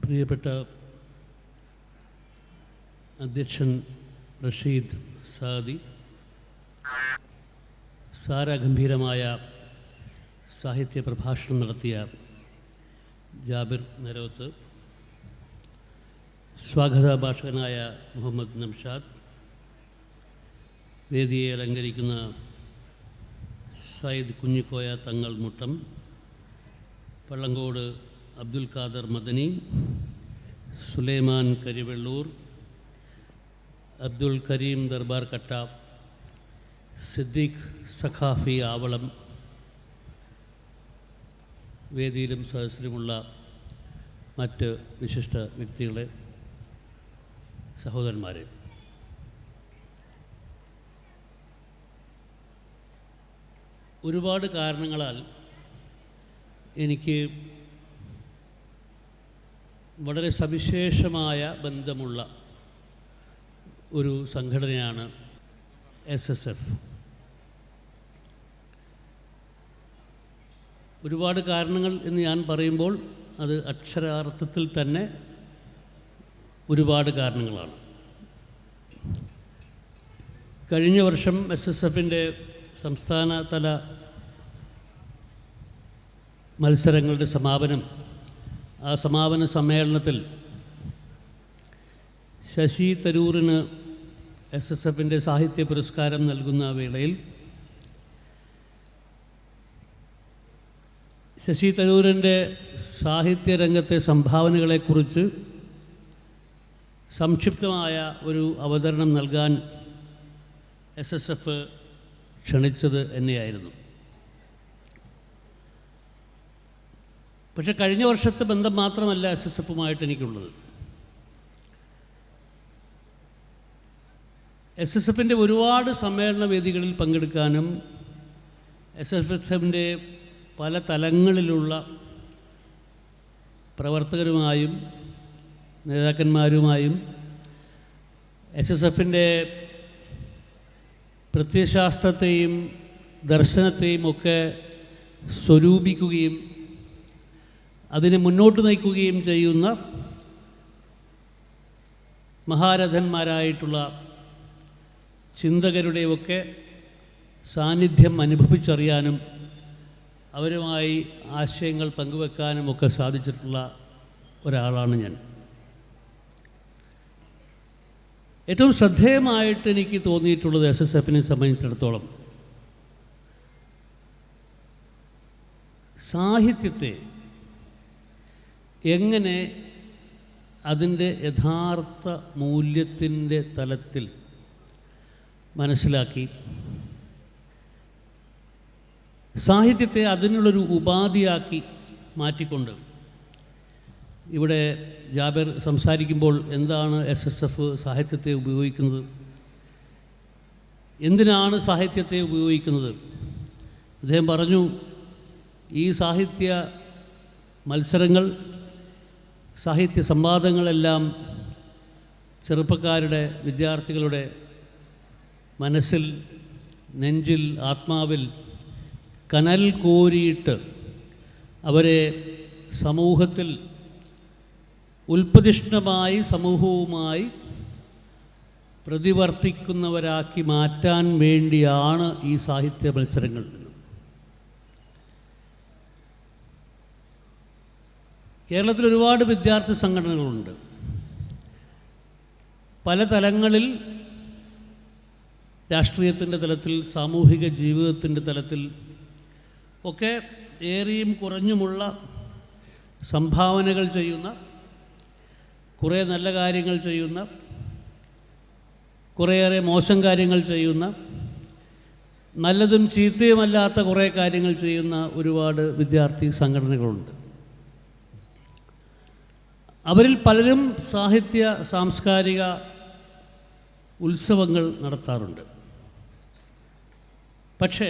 പ്രിയപ്പെട്ട അധ്യക്ഷൻ റഷീദ് സാദി, സാരഗംഭീരമായ സാഹിത്യ പ്രഭാഷണം നടത്തിയ ജാബിർ നരോത്ത്, സ്വാഗത ഭാഷകനായ മുഹമ്മദ് നംഷാദ്, വേദിയെ അലങ്കരിക്കുന്ന സയ്യിദ് കുഞ്ഞിക്കോയ തങ്ങൾ മുട്ടം, പള്ളങ്കോട് അബ്ദുൽ ഖാദർ മദനി, സുലൈമാൻ കരിവെള്ളൂർ, അബ്ദുൽ കരീം ദർബാർ കട്ട, സിദ്ദീഖ് സഖാഫി ആവളം, വേദിയിലും സദസ്സിലുമുള്ള മറ്റ് വിശിഷ്ട വ്യക്തികളെ, സഹോദരന്മാരെ, ഒരുപാട് കാരണങ്ങളാൽ എനിക്ക് വളരെ സവിശേഷമായ ബന്ധമുള്ള ഒരു സംഘടനയാണ് SSF. ഒരുപാട് കാരണങ്ങൾ എന്ന് ഞാൻ പറയുമ്പോൾ അത് അക്ഷരാർത്ഥത്തിൽ തന്നെ ഒരുപാട് കാരണങ്ങളാണ്. കഴിഞ്ഞ വർഷം SSFൻ്റെ സംസ്ഥാന തല മത്സരങ്ങളുടെ സമാപനം, ആ സമാപന സമ്മേളനത്തിൽ ശശി തരൂരിന് SSFൻ്റെ സാഹിത്യ പുരസ്കാരം നൽകുന്ന വേളയിൽ ശശി തരൂരിൻ്റെ സാഹിത്യരംഗത്തെ സംഭാവനകളെക്കുറിച്ച് സംക്ഷിപ്തമായ ഒരു അവതരണം നൽകാൻ SSF ക്ഷണിച്ചത് എന്നെയായിരുന്നു. പക്ഷെ കഴിഞ്ഞ വർഷത്തെ ബന്ധം മാത്രമല്ല SSFുമായിട്ട് എനിക്കുള്ളത്. SSFൻ്റെ ഒരുപാട് സമ്മേളന വേദികളിൽ പങ്കെടുക്കാനും SSFൻ്റെ പല തലങ്ങളിലുള്ള പ്രവർത്തകരുമായും നേതാക്കന്മാരുമായും SSFൻ്റെ പ്രത്യയശാസ്ത്രത്തെയും ദർശനത്തെയും ഒക്കെ സ്വരൂപിക്കുകയും അതിനെ മുന്നോട്ട് നയിക്കുകയും ചെയ്യുന്ന മഹാരഥന്മാരായിട്ടുള്ള ചിന്തകരുടെയൊക്കെ സാന്നിധ്യം അനുഭവിച്ചറിയാനും അവരുമായി ആശയങ്ങൾ പങ്കുവെക്കാനും ഒക്കെ സാധിച്ചിട്ടുള്ള ഒരാളാണ് ഞാൻ. ഏറ്റവും ശ്രദ്ധേയമായിട്ട് എനിക്ക് തോന്നിയിട്ടുള്ളത് SSFനെ സംബന്ധിച്ചിടത്തോളം സാഹിത്യത്തെ എങ്ങനെ അതിൻ്റെ യഥാർത്ഥ മൂല്യത്തിൻ്റെ തലത്തിൽ മനസ്സിലാക്കി സാഹിത്യത്തെ അതിനുള്ളൊരു ഉപാധിയാക്കി മാറ്റിക്കൊണ്ട്, ഇവിടെ ജാബിർ സംസാരിക്കുമ്പോൾ എന്താണ് SSF സാഹിത്യത്തെ ഉപയോഗിക്കുന്നത്, എന്തിനാണ് സാഹിത്യത്തെ ഉപയോഗിക്കുന്നത്, അദ്ദേഹം പറഞ്ഞു ഈ സാഹിത്യ മത്സരങ്ങൾ, സാഹിത്യ സംവാദങ്ങളെല്ലാം ചെറുപ്പക്കാരുടെ, വിദ്യാർത്ഥികളുടെ മനസ്സിൽ, നെഞ്ചിൽ, ആത്മാവിൽ കനൽ കോരിയിട്ട് അവരെ സമൂഹത്തിൽ ഉൽപ്പതിഷ്ണമായി സമൂഹവുമായി പ്രതിവർത്തിക്കുന്നവരാക്കി മാറ്റാൻ വേണ്ടിയാണ് ഈ സാഹിത്യ മത്സരങ്ങൾ. കേരളത്തിൽ ഒരുപാട് വിദ്യാർത്ഥി സംഘടനകളുണ്ട്. പല തലങ്ങളിൽ, രാഷ്ട്രീയത്തിൻ്റെ തലത്തിൽ, സാമൂഹിക ജീവിതത്തിൻ്റെ തലത്തിൽ ഒക്കെ ഏറിയും കുറഞ്ഞുമുള്ള സംഭാവനകൾ ചെയ്യുന്ന, കുറേ നല്ല കാര്യങ്ങൾ ചെയ്യുന്ന, കുറേയേറെ മോശം കാര്യങ്ങൾ ചെയ്യുന്ന, നല്ലതും ചീത്തയുമല്ലാത്ത കുറേ കാര്യങ്ങൾ ചെയ്യുന്ന ഒരുപാട് വിദ്യാർത്ഥി സംഘടനകളുണ്ട്. അവരിൽ പലരും സാഹിത്യ സാംസ്കാരിക ഉത്സവങ്ങൾ നടത്താറുണ്ട്. പക്ഷേ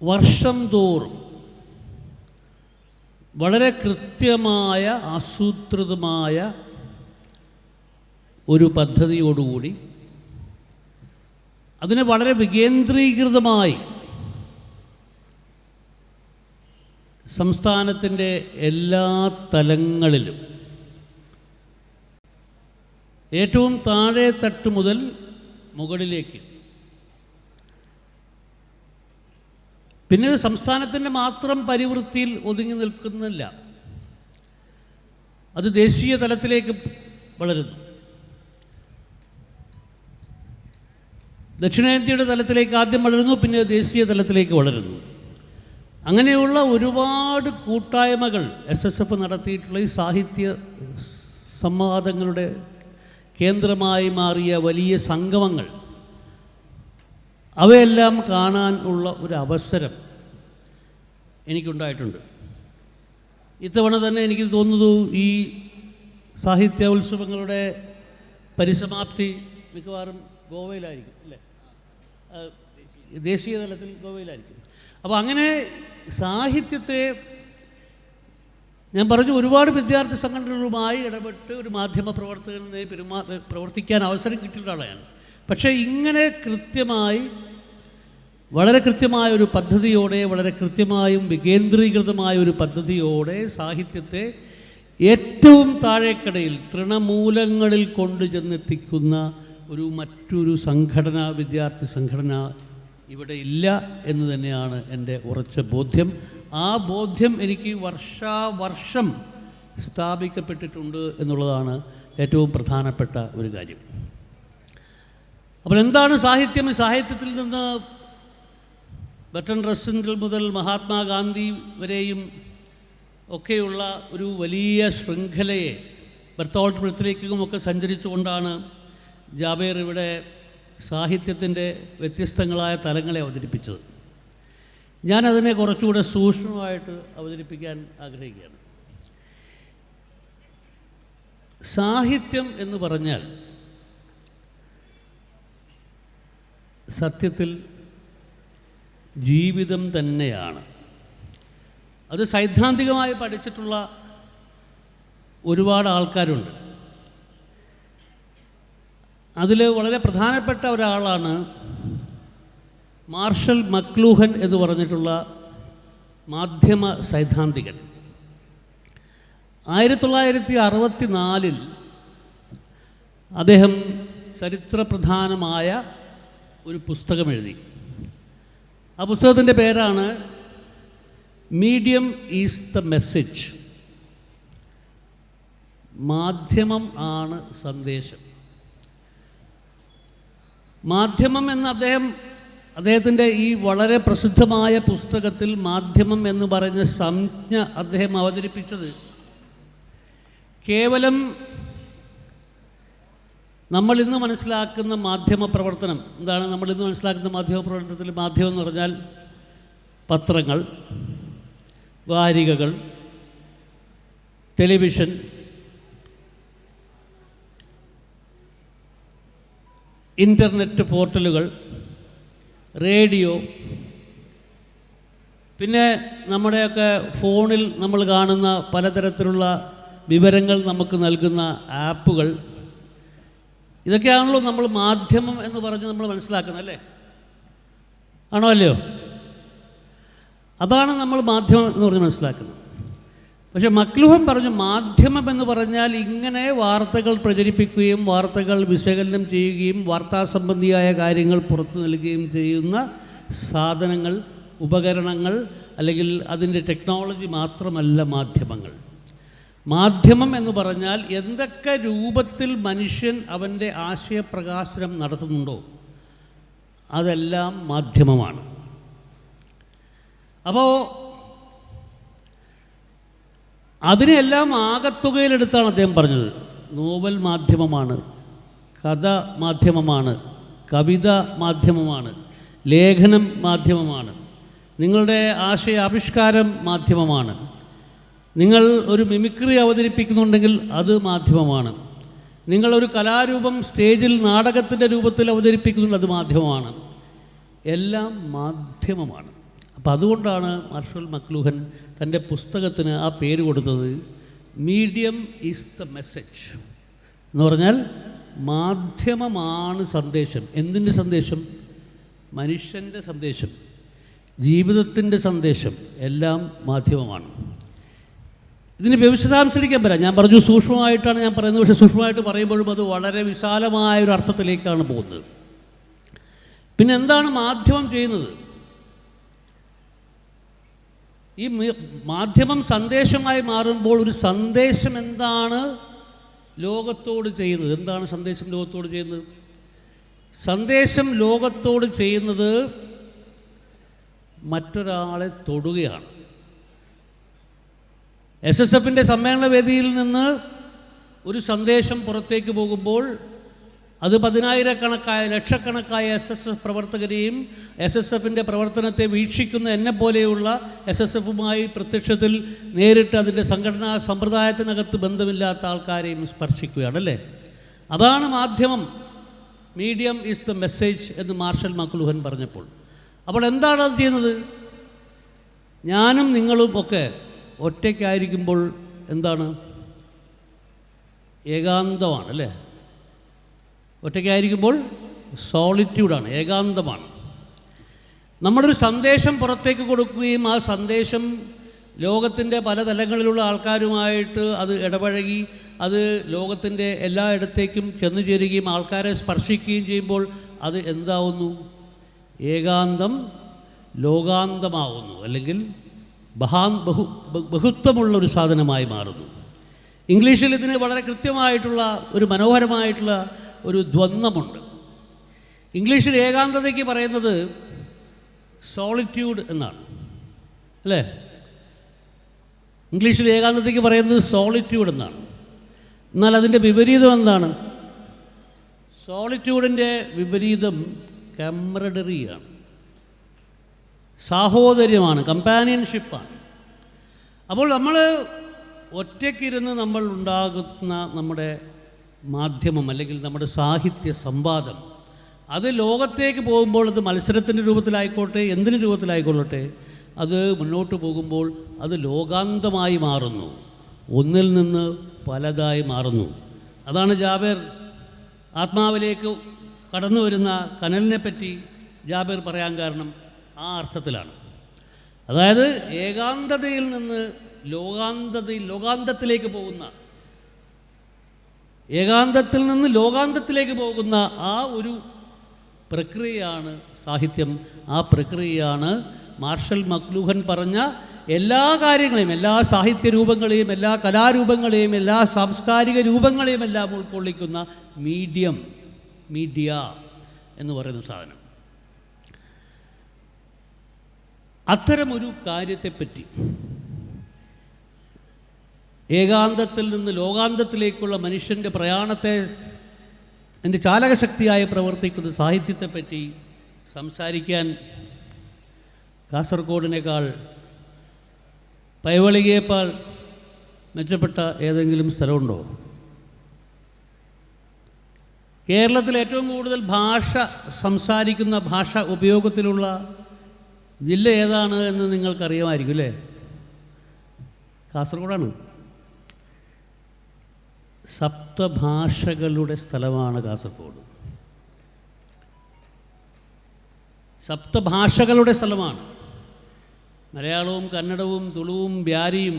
വർഷം തോറും വളരെ കൃത്യമായ ആസൂത്രിതമായ ഒരു പദ്ധതിയോടുകൂടി അതിനെ വളരെ വികേന്ദ്രീകൃതമായി സംസ്ഥാനത്തിൻ്റെ എല്ലാ തലങ്ങളിലും ഏറ്റവും താഴെ തട്ട് മുതൽ മുകളിലേക്ക്, പിന്നെ സംസ്ഥാനത്തിൻ്റെ മാത്രം പരിവൃത്തിയിൽ ഒതുങ്ങി നിൽക്കുന്നില്ല, അത് ദേശീയ തലത്തിലേക്ക് വളരുന്നു. ദക്ഷിണേന്ത്യയുടെ തലത്തിലേക്ക് ആദ്യം വളരുന്നു, പിന്നെ ദേശീയ തലത്തിലേക്ക് വളരുന്നു. അങ്ങനെയുള്ള ഒരുപാട് കൂട്ടായ്മകൾ SSF നടത്തിയിട്ടുള്ള ഈ സാഹിത്യ സംവാദങ്ങളുടെ കേന്ദ്രമായി മാറിയ വലിയ സംഗമങ്ങൾ, അവയെല്ലാം കാണാൻ ഉള്ള ഒരു അവസരം എനിക്കുണ്ടായിട്ടുണ്ട്. ഇത്തവണ തന്നെ എനിക്ക് തോന്നുന്നു ഈ സാഹിത്യോത്സവങ്ങളുടെ പരിസമാപ്തി മിക്കവാറും ഗോവയിലായിരിക്കും, അല്ലേ? ദേശീയ തലത്തിൽ ഗോവയിലായിരിക്കും. അപ്പോൾ അങ്ങനെ സാഹിത്യത്തെ ഞാൻ പറഞ്ഞു, ഒരുപാട് വിദ്യാർത്ഥി സംഘടനകളുമായി ഇടപെട്ട് ഒരു മാധ്യമ പ്രവർത്തകനെ പ്രവർത്തിക്കാൻ അവസരം കിട്ടിയിട്ടുള്ള ആളാണ്. പക്ഷേ ഇങ്ങനെ കൃത്യമായി, വളരെ കൃത്യമായ ഒരു പദ്ധതിയോടെ, വളരെ കൃത്യമായും വികേന്ദ്രീകൃതമായ ഒരു പദ്ധതിയോടെ സാഹിത്യത്തെ ഏറ്റവും താഴേക്കടയിൽ തൃണമൂലങ്ങളിൽ കൊണ്ടു ചെന്നെത്തിക്കുന്ന മറ്റൊരു സംഘടന, വിദ്യാർത്ഥി സംഘടന ഇവിടെ ഇല്ല എന്ന് തന്നെയാണ് എൻ്റെ ഉറച്ച ബോധ്യം. ആ ബോധ്യം എനിക്ക് വർഷാവർഷം സ്ഥാപിക്കപ്പെട്ടിട്ടുണ്ട് എന്നുള്ളതാണ് ഏറ്റവും പ്രധാനപ്പെട്ട ഒരു കാര്യം. അപ്പോൾ എന്താണ് സാഹിത്യം? സാഹിത്യത്തിൽ നിന്ന് ബർട്രൻഡ് റസ്സൽ മുതൽ മഹാത്മാഗാന്ധി വരെയും ഒക്കെയുള്ള ഒരു വലിയ ശൃംഖലയെ ബെർത്തോൾട്ട് ബ്രെത്തിലേക്കുമൊക്കെ സഞ്ചരിച്ചുകൊണ്ടാണ് ജാബേർ ഇവിടെ സാഹിത്യത്തിൻ്റെ വ്യത്യസ്തങ്ങളായ തലങ്ങളെ അവതരിപ്പിച്ചത്. ഞാനതിനെ കുറച്ചുകൂടെ സൂക്ഷ്മമായിട്ട് അവതരിപ്പിക്കാൻ ആഗ്രഹിക്കുകയാണ്. സാഹിത്യം എന്ന് പറഞ്ഞാൽ സത്യത്തിൽ ജീവിതം തന്നെയാണ്. അത് സൈദ്ധാന്തികമായി പഠിച്ചിട്ടുള്ള ഒരുപാട് ആൾക്കാരുണ്ട്. അതിൽ വളരെ പ്രധാനപ്പെട്ട ഒരാളാണ് മാർഷൽ മക്ലൂഹൻ എന്ന് പറഞ്ഞിട്ടുള്ള മാധ്യമ സൈദ്ധാന്തികൻ. 1964 അദ്ദേഹം ചരിത്രപ്രധാനമായ ഒരു പുസ്തകം എഴുതി. ആ പുസ്തകത്തിൻ്റെ പേരാണ് മീഡിയം ഈസ് ദ മെസ്സേജ്. മാധ്യമം ആണ് സന്ദേശം. മാധ്യമം എന്ന് അദ്ദേഹത്തിൻ്റെ ഈ വളരെ പ്രസിദ്ധമായ പുസ്തകത്തിൽ മാധ്യമം എന്ന് പറഞ്ഞ സംജ്ഞ അദ്ദേഹം അവതരിപ്പിച്ചത് കേവലം നമ്മളിന്ന് മനസ്സിലാക്കുന്ന മാധ്യമ പ്രവർത്തനം എന്താണ്? നമ്മളിന്ന് മനസ്സിലാക്കുന്ന മാധ്യമ പ്രവർത്തനത്തിൽ മാധ്യമം എന്ന് പറഞ്ഞാൽ പത്രങ്ങൾ, വാരികകൾ, ടെലിവിഷൻ, ഇൻ്റർനെറ്റ് പോർട്ടലുകൾ, റേഡിയോ, പിന്നെ നമ്മുടെയൊക്കെ ഫോണിൽ നമ്മൾ കാണുന്ന പലതരത്തിലുള്ള വിവരങ്ങൾ നമുക്ക് നൽകുന്ന ആപ്പുകൾ, ഇതൊക്കെയാണല്ലോ നമ്മൾ മാധ്യമം എന്ന് പറഞ്ഞ് നമ്മൾ മനസ്സിലാക്കുന്നത്, അല്ലേ? ആണോ അല്ലയോ? അതാണ് നമ്മൾ മാധ്യമം എന്ന് പറഞ്ഞ് മനസ്സിലാക്കുന്നത്. പക്ഷേ മക്ലൂഹൻ പറഞ്ഞു മാധ്യമം എന്ന് പറഞ്ഞാൽ ഇങ്ങനെ വാർത്തകൾ പ്രചരിപ്പിക്കുകയും വാർത്തകൾ വിശകലനം ചെയ്യുകയും വാർത്താ സംബന്ധിയായ കാര്യങ്ങൾ പുറത്തു നൽകുകയും ചെയ്യുന്ന സാധനങ്ങൾ, ഉപകരണങ്ങൾ, അല്ലെങ്കിൽ അതിൻ്റെ ടെക്നോളജി മാത്രമല്ല മാധ്യമങ്ങൾ. മാധ്യമം എന്ന് പറഞ്ഞാൽ എന്തൊക്കെ രൂപത്തിൽ മനുഷ്യൻ അവൻ്റെ ആശയപ്രകാശനം നടത്തുന്നുണ്ടോ അതെല്ലാം മാധ്യമമാണ്. അപ്പോൾ അതിനെല്ലാം ആകത്തുകയിലെടുത്താണ് അദ്ദേഹം പറഞ്ഞത്. നോവൽ മാധ്യമമാണ്, കഥ മാധ്യമമാണ്, കവിത മാധ്യമമാണ്, ലേഖനം മാധ്യമമാണ്, നിങ്ങളുടെ ആശയാവിഷ്കാരം മാധ്യമമാണ്, നിങ്ങൾ ഒരു മിമിക്രി അവതരിപ്പിക്കുന്നുണ്ടെങ്കിൽ അത് മാധ്യമമാണ്, നിങ്ങളൊരു കലാരൂപം സ്റ്റേജിൽ നാടകത്തിൻ്റെ രൂപത്തിൽ അവതരിപ്പിക്കുന്നുണ്ട് അത് മാധ്യമമാണ്, എല്ലാം മാധ്യമമാണ്. അപ്പം അതുകൊണ്ടാണ് മാർഷൽ മക്ലൂഹൻ തൻ്റെ പുസ്തകത്തിന് ആ പേര് കൊടുത്തത് മീഡിയം ഈസ് ദ മെസ്സേജ് എന്ന് പറഞ്ഞാൽ മാധ്യമമാണ് സന്ദേശം. എന്തിൻ്റെ സന്ദേശം? മനുഷ്യൻ്റെ സന്ദേശം. ജീവിതത്തിൻ്റെ സന്ദേശം എല്ലാം മാധ്യമമാണ്. ഇതിന് വിശദാംശിക്കാൻ വരാം. ഞാൻ പറഞ്ഞു സൂക്ഷ്മമായിട്ടാണ് ഞാൻ പറയുന്നത്, പക്ഷേ സൂക്ഷ്മമായിട്ട് പറയുമ്പോഴും അത് വളരെ വിശാലമായൊരു അർത്ഥത്തിലേക്കാണ് പോകുന്നത്. പിന്നെ എന്താണ് മാധ്യമം ചെയ്യുന്നത്? ഈ മാധ്യമം സന്ദേശമായി മാറുമ്പോൾ ഒരു സന്ദേശം എന്താണ് ലോകത്തോട് ചെയ്യുന്നത്? എന്താണ് സന്ദേശം ലോകത്തോട് ചെയ്യുന്നത്? സന്ദേശം ലോകത്തോട് ചെയ്യുന്നത് മറ്റൊരാളെ തൊടുകയാണ്. SSFൻ്റെ സമ്മേളന വേദിയിൽ നിന്ന് ഒരു സന്ദേശം പുറത്തേക്ക് പോകുമ്പോൾ അത് പതിനായിരക്കണക്കായ ലക്ഷക്കണക്കായ SSF പ്രവർത്തകരെയും SSFൻ്റെ പ്രവർത്തനത്തെ വീക്ഷിക്കുന്ന എന്നെപ്പോലെയുള്ള SSFുമായി പ്രത്യക്ഷത്തിൽ നേരിട്ട് അതിൻ്റെ സംഘടനാ സമ്പ്രദായത്തിനകത്ത് ബന്ധമില്ലാത്ത ആൾക്കാരെയും സ്പർശിക്കുകയാണല്ലേ. അതാണ് മാധ്യമം. മീഡിയം ഈസ് ദ മെസ്സേജ് എന്ന് മാർഷൽ മക്ലൂഹൻ പറഞ്ഞപ്പോൾ. അപ്പോൾ എന്താണ് അത് ചെയ്യുന്നത്? ഞാനും നിങ്ങളും ഒക്കെ ഒറ്റയ്ക്കായിരിക്കുമ്പോൾ എന്താണ്? ഏകാന്തമാണ് അല്ലേ. ഒറ്റയ്ക്കായിരിക്കുമ്പോൾ സോളിറ്റ്യൂഡാണ്, ഏകാന്തമാണ്. നമ്മളൊരു സന്ദേശം പുറത്തേക്ക് കൊടുക്കുകയും ആ സന്ദേശം ലോകത്തിൻ്റെ പല തലങ്ങളിലുള്ള ആൾക്കാരുമായിട്ട് അത് ഇടപഴകി അത് ലോകത്തിൻ്റെ എല്ലായിടത്തേക്കും ചെന്നു ചേരുകയും ആൾക്കാരെ സ്പർശിക്കുകയും ചെയ്യുമ്പോൾ അത് എന്താവുന്നു? ഏകാന്തം ലോകാന്തമാവുന്നു, അല്ലെങ്കിൽ ബഹുത്വമുള്ളൊരു സാധനമായി മാറുന്നു. ഇംഗ്ലീഷിൽ ഇതിന് വളരെ കൃത്യമായിട്ടുള്ള ഒരു മനോഹരമായിട്ടുള്ള ഒരു ദ്വന്ദ്വമുണ്ട്. ഇംഗ്ലീഷിൽ ഏകാന്തതയ്ക്ക് പറയുന്നത് സോളിറ്റ്യൂഡ് എന്നാണ് അല്ലേ. ഇംഗ്ലീഷിൽ ഏകാന്തതയ്ക്ക് പറയുന്നത് സോളിറ്റ്യൂഡ് എന്നാണ്. എന്നാൽ അതിൻ്റെ വിപരീതം എന്താണ്? സോളിറ്റ്യൂഡിൻ്റെ വിപരീതം കംറഡറിയാണ്, സാഹോദര്യമാണ്, കമ്പാനിയൻഷിപ്പാണ്. അപ്പോൾ നമ്മൾ ഒറ്റയ്ക്കിരുന്ന് നമ്മൾ ഉണ്ടാകുന്ന നമ്മുടെ മാധ്യമം അല്ലെങ്കിൽ നമ്മുടെ സാഹിത്യ സംവാദം അത് ലോകത്തേക്ക് പോകുമ്പോൾ അത് മത്സരത്തിൻ്റെ രൂപത്തിലായിക്കോട്ടെ എന്തിൻ്റെ രൂപത്തിലായിക്കൊള്ളട്ടെ അത് മുന്നോട്ട് പോകുമ്പോൾ അത് ലോകാന്തമായി മാറുന്നു, ഒന്നിൽ നിന്ന് പലതായി മാറുന്നു. അതാണ് ജാബിർ ആത്മാവിലേക്ക് കടന്നു വരുന്ന കനലിനെ പറ്റി ജാബിർ പറയാൻ കാരണം ആ അർത്ഥത്തിലാണ്. അതായത് ഏകാന്തതയിൽ നിന്ന് ലോകാന്തത്തിലേക്ക് പോകുന്ന, ഏകാന്തത്തിൽ നിന്ന് ലോകാന്തത്തിലേക്ക് പോകുന്ന ആ ഒരു പ്രക്രിയയാണ് സാഹിത്യം. ആ പ്രക്രിയയാണ് മാർഷൽ മക്ലൂഹൻ പറഞ്ഞ എല്ലാ കാര്യങ്ങളെയും, എല്ലാ സാഹിത്യ രൂപങ്ങളെയും, എല്ലാ കലാരൂപങ്ങളെയും, എല്ലാ സാംസ്കാരിക രൂപങ്ങളെയും എല്ലാം ഉൾക്കൊള്ളിക്കുന്ന മീഡിയ എന്ന് പറയുന്ന സാധനം. അത്തരമൊരു കാര്യത്തെപ്പറ്റി, ഏകാന്തത്തിൽ നിന്ന് ലോകാന്തത്തിലേക്കുള്ള മനുഷ്യൻ്റെ പ്രയാണത്തെ എൻ്റെ ചാലകശക്തിയായി പ്രവർത്തിക്കുന്ന സാഹിത്യത്തെപ്പറ്റി സംസാരിക്കാൻ കാസർഗോഡിനേക്കാൾ പൈവളികയേക്കാൾ മെച്ചപ്പെട്ട ഏതെങ്കിലും സ്ഥലമുണ്ടോ? കേരളത്തിൽ ഏറ്റവും കൂടുതൽ ഭാഷ സംസാരിക്കുന്ന, ഭാഷ ഉപയോഗത്തിലുള്ള ജില്ല ഏതാണ് എന്ന് നിങ്ങൾക്കറിയാമായിരിക്കും അല്ലേ? കാസർഗോഡാണ്. സപ്തഭാഷകളുടെ സ്ഥലമാണ് കാസർഗോഡ്. സപ്തഭാഷകളുടെ സ്ഥലമാണ്. മലയാളവും കന്നഡവും തുളുവും ബ്യാരിയും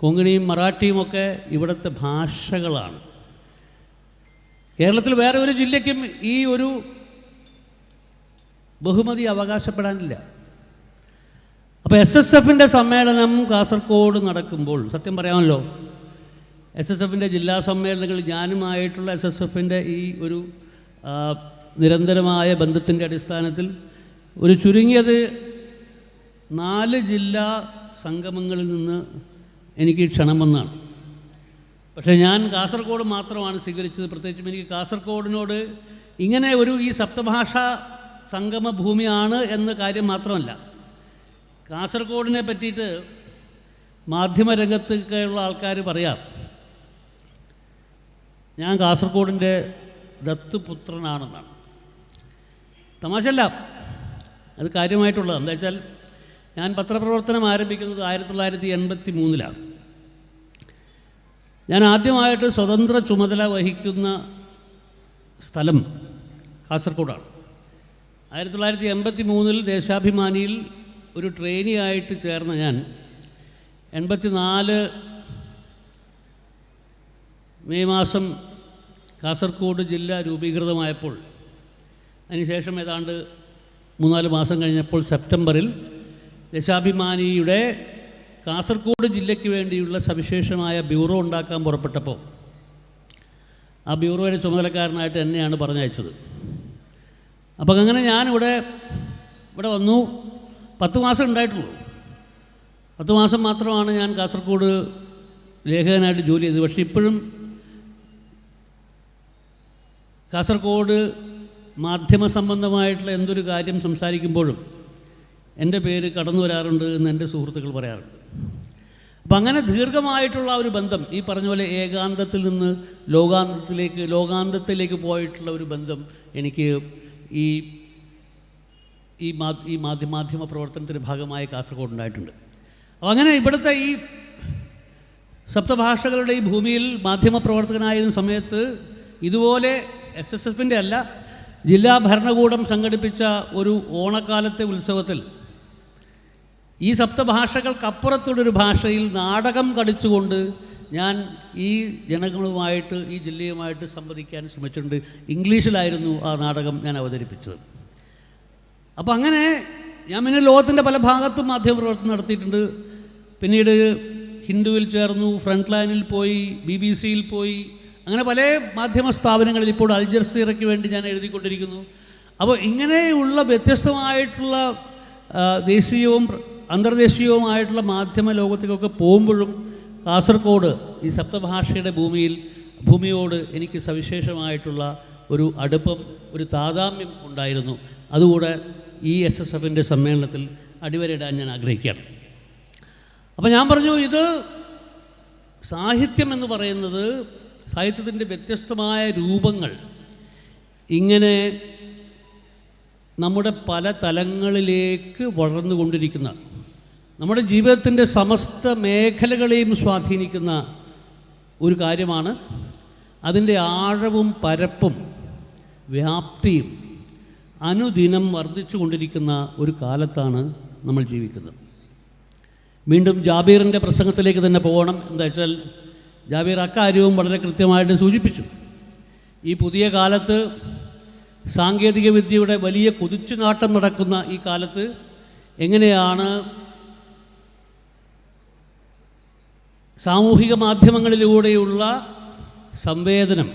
കൊങ്ങിണിയും മറാഠിയും ഒക്കെ ഇവിടുത്തെ ഭാഷകളാണ്. കേരളത്തിൽ വേറെ ഒരു ജില്ലയ്ക്കും ഈ ഒരു ബഹുമതി അവകാശപ്പെടാനില്ല. അപ്പോൾ SSFൻ്റെ സമ്മേളനം കാസർഗോഡ് നടക്കുമ്പോൾ, സത്യം പറയാമല്ലോ, SSFൻ്റെ ജില്ലാ സമ്മേളനങ്ങളിൽ ഞാനുമായിട്ടുള്ള SSFൻ്റെ ഈ ഒരു നിരന്തരമായ ബന്ധത്തിൻ്റെ അടിസ്ഥാനത്തിൽ ഒരു ചുരുങ്ങിയത് 4 ജില്ലാ സംഗമങ്ങളിൽ നിന്ന് എനിക്ക് ക്ഷണം വന്നതാണ്. പക്ഷേ ഞാൻ കാസർഗോഡ് മാത്രമാണ് സ്വീകരിച്ചത്. പ്രത്യേകിച്ചും എനിക്ക് കാസർഗോഡിനോട് ഇങ്ങനെ ഒരു ഈ സപ്തഭാഷാ സംഗമ ഭൂമിയാണ് എന്ന കാര്യം മാത്രമല്ല, കാസർഗോഡിനെ പറ്റിയിട്ട് മാധ്യമരംഗത്തൊക്കെയുള്ള ആൾക്കാർ പറയാം, ഞാൻ കാസർഗോഡിൻ്റെ ദത്തുപുത്രനാണെന്നാണ്. തമാശല്ല, അത് കാര്യമായിട്ടുള്ളത്. എന്താ വെച്ചാൽ ഞാൻ പത്രപ്രവർത്തനം ആരംഭിക്കുന്നത് 1983-ലാണ്. ഞാൻ ആദ്യമായിട്ട് സ്വതന്ത്ര ചുമതല വഹിക്കുന്ന സ്ഥലം കാസർഗോഡാണ്. 1983-ൽ ദേശാഭിമാനിയിൽ ഒരു ട്രെയിനിയായിട്ട് ചേർന്ന ഞാൻ 84 മെയ് മാസം കാസർഗോഡ് ജില്ല രൂപീകൃതമായപ്പോൾ, അതിനുശേഷം ഏതാണ്ട് 3-4 മാസം കഴിഞ്ഞപ്പോൾ സെപ്റ്റംബറിൽ ദേശാഭിമാനിയുടെ കാസർഗോഡ് ജില്ലയ്ക്ക് വേണ്ടിയുള്ള സവിശേഷമായ ബ്യൂറോ ഉണ്ടാക്കാൻ പുറപ്പെട്ടപ്പോൾ ആ ബ്യൂറോയുടെ ചുമതലക്കാരനായിട്ട് എന്നെയാണ് പറഞ്ഞയച്ചത്. അപ്പം അങ്ങനെ ഞാനിവിടെ വന്നു. 10 മാസം ഉണ്ടായിട്ടുള്ളൂ. 10 മാസം മാത്രമാണ് ഞാൻ കാസർഗോഡ് ലേഖകനായിട്ട് ജോലി ചെയ്തത്. പക്ഷേ ഇപ്പോഴും കാസർഗോഡ് മാധ്യമ സംബന്ധമായിട്ടുള്ള എന്തൊരു കാര്യം സംസാരിക്കുമ്പോഴും എൻ്റെ പേര് കടന്നു വരാറുണ്ട് എന്ന് എൻ്റെ സുഹൃത്തുക്കൾ പറയാറുണ്ട്. അപ്പം അങ്ങനെ ദീർഘമായിട്ടുള്ള ഒരു ബന്ധം, ഈ പറഞ്ഞ പോലെ ഏകാന്തത്തിൽ നിന്ന് ലോകാന്തത്തിലേക്ക് പോയിട്ടുള്ള ഒരു ബന്ധം എനിക്ക് ഈ മാധ്യമ പ്രവർത്തനത്തിൻ്റെ ഭാഗമായി കാസർഗോഡ് ഉണ്ടായിട്ടുണ്ട്. അപ്പോൾ അങ്ങനെ ഇവിടുത്തെ ഈ സപ്തഭാഷകളുടെ ഈ ഭൂമിയിൽ മാധ്യമപ്രവർത്തകനായിരുന്ന സമയത്ത് ഇതുപോലെ SSFൻ്റെ അല്ല, ജില്ലാ ഭരണകൂടം സംഘടിപ്പിച്ച ഒരു ഓണക്കാലത്തെ ഉത്സവത്തിൽ ഈ സപ്തഭാഷകൾക്കപ്പുറത്തുള്ളൊരു ഭാഷയിൽ നാടകം കളിച്ചുകൊണ്ട് ഞാൻ ഈ ജനങ്ങളുമായിട്ട്, ഈ ജില്ലയുമായിട്ട് സംവദിക്കാൻ ശ്രമിച്ചിട്ടുണ്ട്. ഇംഗ്ലീഷിലായിരുന്നു ആ നാടകം ഞാൻ അവതരിപ്പിച്ചത്. അപ്പോൾ അങ്ങനെ ഞാൻ പിന്നെ ലോകത്തിൻ്റെ പല ഭാഗത്തും മാധ്യമപ്രവർത്തനം നടത്തിയിട്ടുണ്ട്. പിന്നീട് ഹിന്ദുവിൽ ചേർന്നു, ഫ്രണ്ട് ലൈനിൽ പോയി, BBC-യിൽ പോയി, അങ്ങനെ പല മാധ്യമ സ്ഥാപനങ്ങളിൽ, ഇപ്പോൾ അൽ ജസീറയ്ക്ക് വേണ്ടി ഞാൻ എഴുതിക്കൊണ്ടിരിക്കുന്നു. അപ്പോൾ ഇങ്ങനെയുള്ള വ്യത്യസ്തമായിട്ടുള്ള ദേശീയവും അന്തർദേശീയവുമായിട്ടുള്ള മാധ്യമ ലോകത്തേക്കൊക്കെ പോകുമ്പോഴും കാസർഗോഡ് ഈ സപ്തഭാഷയുടെ ഭൂമിയോട് എനിക്ക് സവിശേഷമായിട്ടുള്ള ഒരു അടുപ്പം, ഒരു താതാമ്യം ഉണ്ടായിരുന്നു. അതുകൂടെ ഈ SSFൻ്റെ സമ്മേളനത്തിൽ അടിവരയിടാൻ ഞാൻ ആഗ്രഹിക്കുകയാണ്. അപ്പോൾ ഞാൻ പറഞ്ഞു, ഇത് സാഹിത്യം എന്ന് പറയുന്നത്, സാഹിത്യത്തിൻ്റെ വ്യത്യസ്തമായ രൂപങ്ങൾ ഇങ്ങനെ നമ്മുടെ പല തലങ്ങളിലേക്ക് വളർന്നുകൊണ്ടിരിക്കുന്ന, നമ്മുടെ ജീവിതത്തിൻ്റെ സമസ്ത മേഖലകളെയും സ്വാധീനിക്കുന്ന ഒരു കാര്യമാണ്. അതിൻ്റെ ആഴവും പരപ്പും വ്യാപ്തിയും അനുദിനം വർദ്ധിച്ചു കൊണ്ടിരിക്കുന്ന ഒരു കാലത്താണ് നമ്മൾ ജീവിക്കുന്നത്. വീണ്ടും ജാബീറിൻ്റെ പ്രസംഗത്തിലേക്ക് തന്നെ പോകണം. എന്താ വെച്ചാൽ ജാബീർ അക്കാര്യവും വളരെ കൃത്യമായിട്ട് സൂചിപ്പിച്ചു. ഈ പുതിയ കാലത്ത്, സാങ്കേതിക വിദ്യയുടെ വലിയ കുതിച്ചുനാട്ടം നടക്കുന്ന ഈ കാലത്ത് എങ്ങനെയാണ് സാമൂഹിക മാധ്യമങ്ങളിലൂടെയുള്ള സംവേദനം,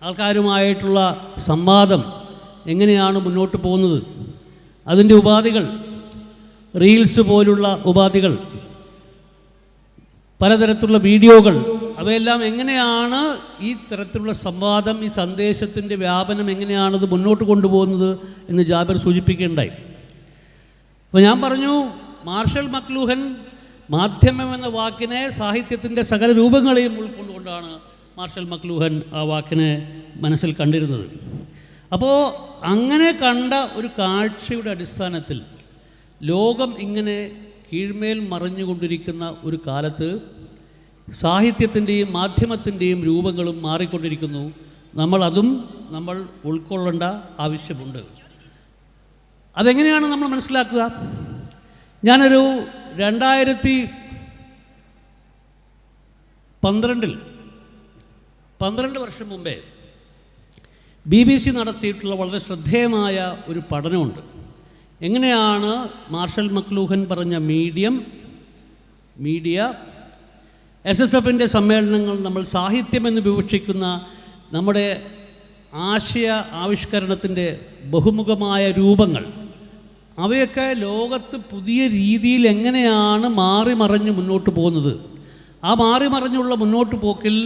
ആൾക്കാരുമായിട്ടുള്ള സംവാദം എങ്ങനെയാണ് മുന്നോട്ട് പോകുന്നത്, അതിൻ്റെ ഉപാധികൾ, റീൽസ് പോലുള്ള ഉപാധികൾ, പലതരത്തിലുള്ള വീഡിയോകൾ, അവയെല്ലാം എങ്ങനെയാണ് ഈ തരത്തിലുള്ള സംവാദം, ഈ സന്ദേശത്തിൻ്റെ വ്യാപനം എങ്ങനെയാണത് മുന്നോട്ട് കൊണ്ടുപോകുന്നത് എന്ന് ജാബിർ സൂചിപ്പിക്കുകയുണ്ടായി. അപ്പോൾ ഞാൻ പറഞ്ഞു, മാർഷൽ മക്ലൂഹൻ മാധ്യമം എന്ന വാക്കിനെ, സാഹിത്യത്തിൻ്റെ സകല രൂപങ്ങളെയും ഉൾക്കൊണ്ടുകൊണ്ടാണ് മാർഷൽ മക്ലൂഹൻ ആ വാക്കിനെ മനസ്സിൽ കണ്ടിരുന്നത്. അപ്പോൾ അങ്ങനെ കണ്ട ഒരു കാഴ്ചയുടെ അടിസ്ഥാനത്തിൽ ലോകം ഇങ്ങനെ കീഴ്മേൽ മറിഞ്ഞുകൊണ്ടിരിക്കുന്ന ഒരു കാലത്ത് സാഹിത്യത്തിൻ്റെയും മാധ്യമത്തിൻ്റെയും രൂപങ്ങളും മാറിക്കൊണ്ടിരിക്കുന്നു. നമ്മൾ ഉൾക്കൊള്ളേണ്ട ആവശ്യമുണ്ട്. അതെങ്ങനെയാണ് നമ്മൾ മനസ്സിലാക്കുക? ഞാനൊരു 2012 12 വർഷം മുമ്പേ BBC നടത്തിയിട്ടുള്ള വളരെ ശ്രദ്ധേയമായ ഒരു പഠനമുണ്ട്. എങ്ങനെയാണ് മാർഷൽ മക്ലൂഹൻ പറഞ്ഞ മീഡിയ SSFൻ്റെ സമ്മേളനങ്ങൾ, നമ്മൾ സാഹിത്യമെന്ന് വിവക്ഷിക്കുന്ന നമ്മുടെ ആശയ ആവിഷ്കരണത്തിൻ്റെ ബഹുമുഖമായ രൂപങ്ങൾ, അവയൊക്കെ ലോകത്ത് പുതിയ രീതിയിൽ എങ്ങനെയാണ് മാറിമറിഞ്ഞ് മുന്നോട്ട് പോകുന്നത്, ആ മാറിമറിഞ്ഞുള്ള മുന്നോട്ട് പോക്കിൽ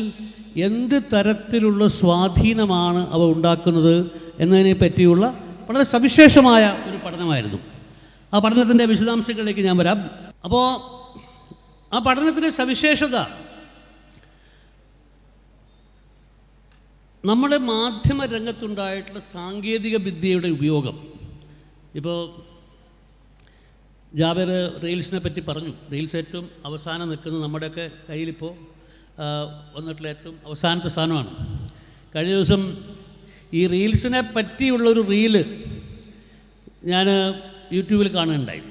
എന്ത് തരത്തിലുള്ള സ്വാധീനമാണ് അവ ഉണ്ടാക്കുന്നത് എന്നതിനെ പറ്റിയുള്ള വളരെ സവിശേഷമായ ഒരു പഠനമായിരുന്നു. ആ പഠനത്തിൻ്റെ വിശദാംശങ്ങളിലേക്ക് ഞാൻ വരാം. അപ്പോൾ ആ പഠനത്തിൻ്റെ സവിശേഷത, നമ്മുടെ മാധ്യമ രംഗത്തുണ്ടായിട്ടുള്ള സാങ്കേതിക വിദ്യയുടെ ഉപയോഗം. ഇപ്പോൾ ജാബിർ റീൽസിനെ പറ്റി പറഞ്ഞു. റീൽസ് ഏറ്റവും അവസാനം നിൽക്കുന്നത് നമ്മുടെയൊക്കെ കയ്യിലിപ്പോൾ വന്നിട്ടുള്ള ഏറ്റവും അവസാനത്തെ സാധനമാണ്. കഴിഞ്ഞ ദിവസം ഈ റീൽസിനെ പറ്റിയുള്ളൊരു റീല് ഞാൻ യൂട്യൂബിൽ കാണുകയുണ്ടായി.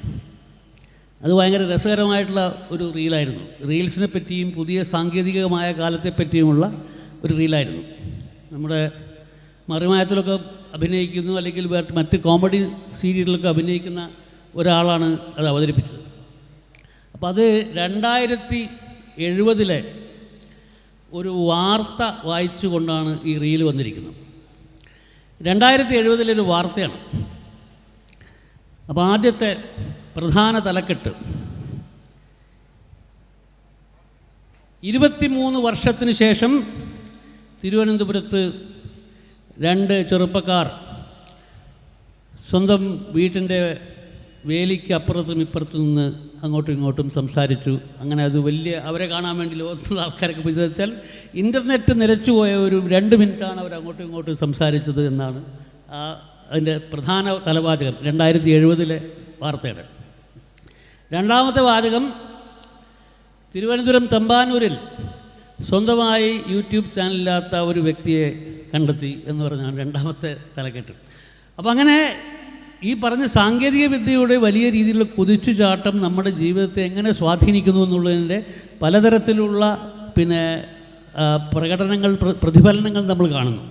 അത് ഭയങ്കര രസകരമായിട്ടുള്ള ഒരു റീലായിരുന്നു. റീൽസിനെ പറ്റിയും പുതിയ സാങ്കേതികമായ കാലത്തെപ്പറ്റിയുമുള്ള ഒരു റീലായിരുന്നു. നമ്മുടെ മറിമായത്തിലൊക്കെ അഭിനയിക്കുന്നു, അല്ലെങ്കിൽ മറ്റ് കോമഡി സീരിയലിലൊക്കെ അഭിനയിക്കുന്ന ഒരാളാണ് അത് അവതരിപ്പിച്ചത്. അപ്പോൾ അത് 2070 ഒരു വാർത്ത വായിച്ചു കൊണ്ടാണ് ഈ റീൽ വന്നിരിക്കുന്നത്. 2070 ഒരു വാർത്തയാണ്. അപ്പോൾ ആദ്യത്തെ പ്രധാന തലക്കെട്ട്, 23 വർഷത്തിന് ശേഷം തിരുവനന്തപുരത്ത് 2 ചെറുപ്പക്കാർ സ്വന്തം വീട്ടിൻ്റെ വേലിക്ക് അപ്പുറത്തും ഇപ്പുറത്തും നിന്ന് അങ്ങോട്ടും ഇങ്ങോട്ടും സംസാരിച്ചു. അങ്ങനെ അത് വലിയ അവരെ കാണാൻ വേണ്ടി ലോകത്തുള്ള ആൾക്കാരൊക്കെ പോയി വെച്ചാൽ ഇൻ്റർനെറ്റ് നിലച്ചുപോയ ഒരു 2 മിനിറ്റാണ് അവർ അങ്ങോട്ടും ഇങ്ങോട്ടും സംസാരിച്ചത് എന്നാണ് അതിൻ്റെ പ്രധാന തലവാചകം 2070 വാർത്തയുടെ. രണ്ടാമത്തെ വാചകം, തിരുവനന്തപുരം തമ്പാനൂരിൽ സ്വന്തമായി യൂട്യൂബ് ചാനലില്ലാത്ത ഒരു വ്യക്തിയെ കണ്ടെത്തി എന്ന് പറഞ്ഞാണ് രണ്ടാമത്തെ തലക്കെട്ട്. അപ്പോൾ അങ്ങനെ ഈ പറഞ്ഞ സാങ്കേതിക വിദ്യയുടെ വലിയ രീതിയിലുള്ള കുതിച്ചുചാട്ടം നമ്മുടെ ജീവിതത്തെ എങ്ങനെ സ്വാധീനിക്കുന്നു എന്നുള്ളതിൻ്റെ പലതരത്തിലുള്ള പ്രകടനങ്ങൾ, പ്രതിഫലനങ്ങൾ നമ്മൾ കാണുന്നു.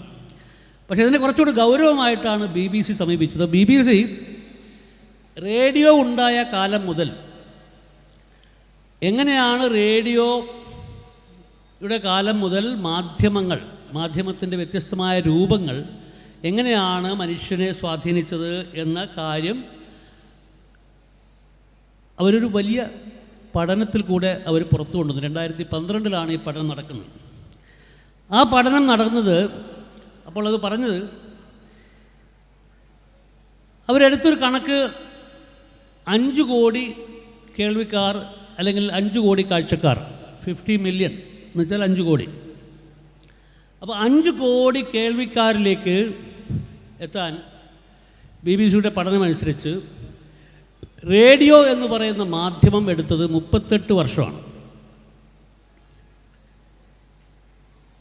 പക്ഷേ ഇതിനെ കുറച്ചുകൂടി ഗൗരവമായിട്ടാണ് BBC സമീപിച്ചത്. BBC റേഡിയോ ഉണ്ടായ കാലം മുതൽ എങ്ങനെയാണ് റേഡിയോയുടെ കാലം മുതൽ മാധ്യമത്തിൻ്റെ വ്യത്യസ്തമായ രൂപങ്ങൾ എങ്ങനെയാണ് മനുഷ്യനെ സ്വാധീനിച്ചത് എന്ന കാര്യം അവരൊരു വലിയ പഠനത്തിൽ കൂടെ അവർ പുറത്തു കൊണ്ടുവന്നു. 2012 ഈ പഠനം നടക്കുന്നത്. ആ പഠനം നടന്നത്, അപ്പോൾ അത് പറഞ്ഞത്, അവരെടുത്തൊരു കണക്ക് 5 കോടി കേൾവിക്കാർ അല്ലെങ്കിൽ 5 കോടി കാഴ്ചക്കാർ, 50 മില്യൺ എന്ന് വെച്ചാൽ 5 കോടി. അപ്പോൾ 5 കോടി കേൾവിക്കാരിലേക്ക് എത്താൻ BBCയുടെ പഠനമനുസരിച്ച് റേഡിയോ എന്ന് പറയുന്ന മാധ്യമം എടുത്തത് 38 വർഷമാണ്.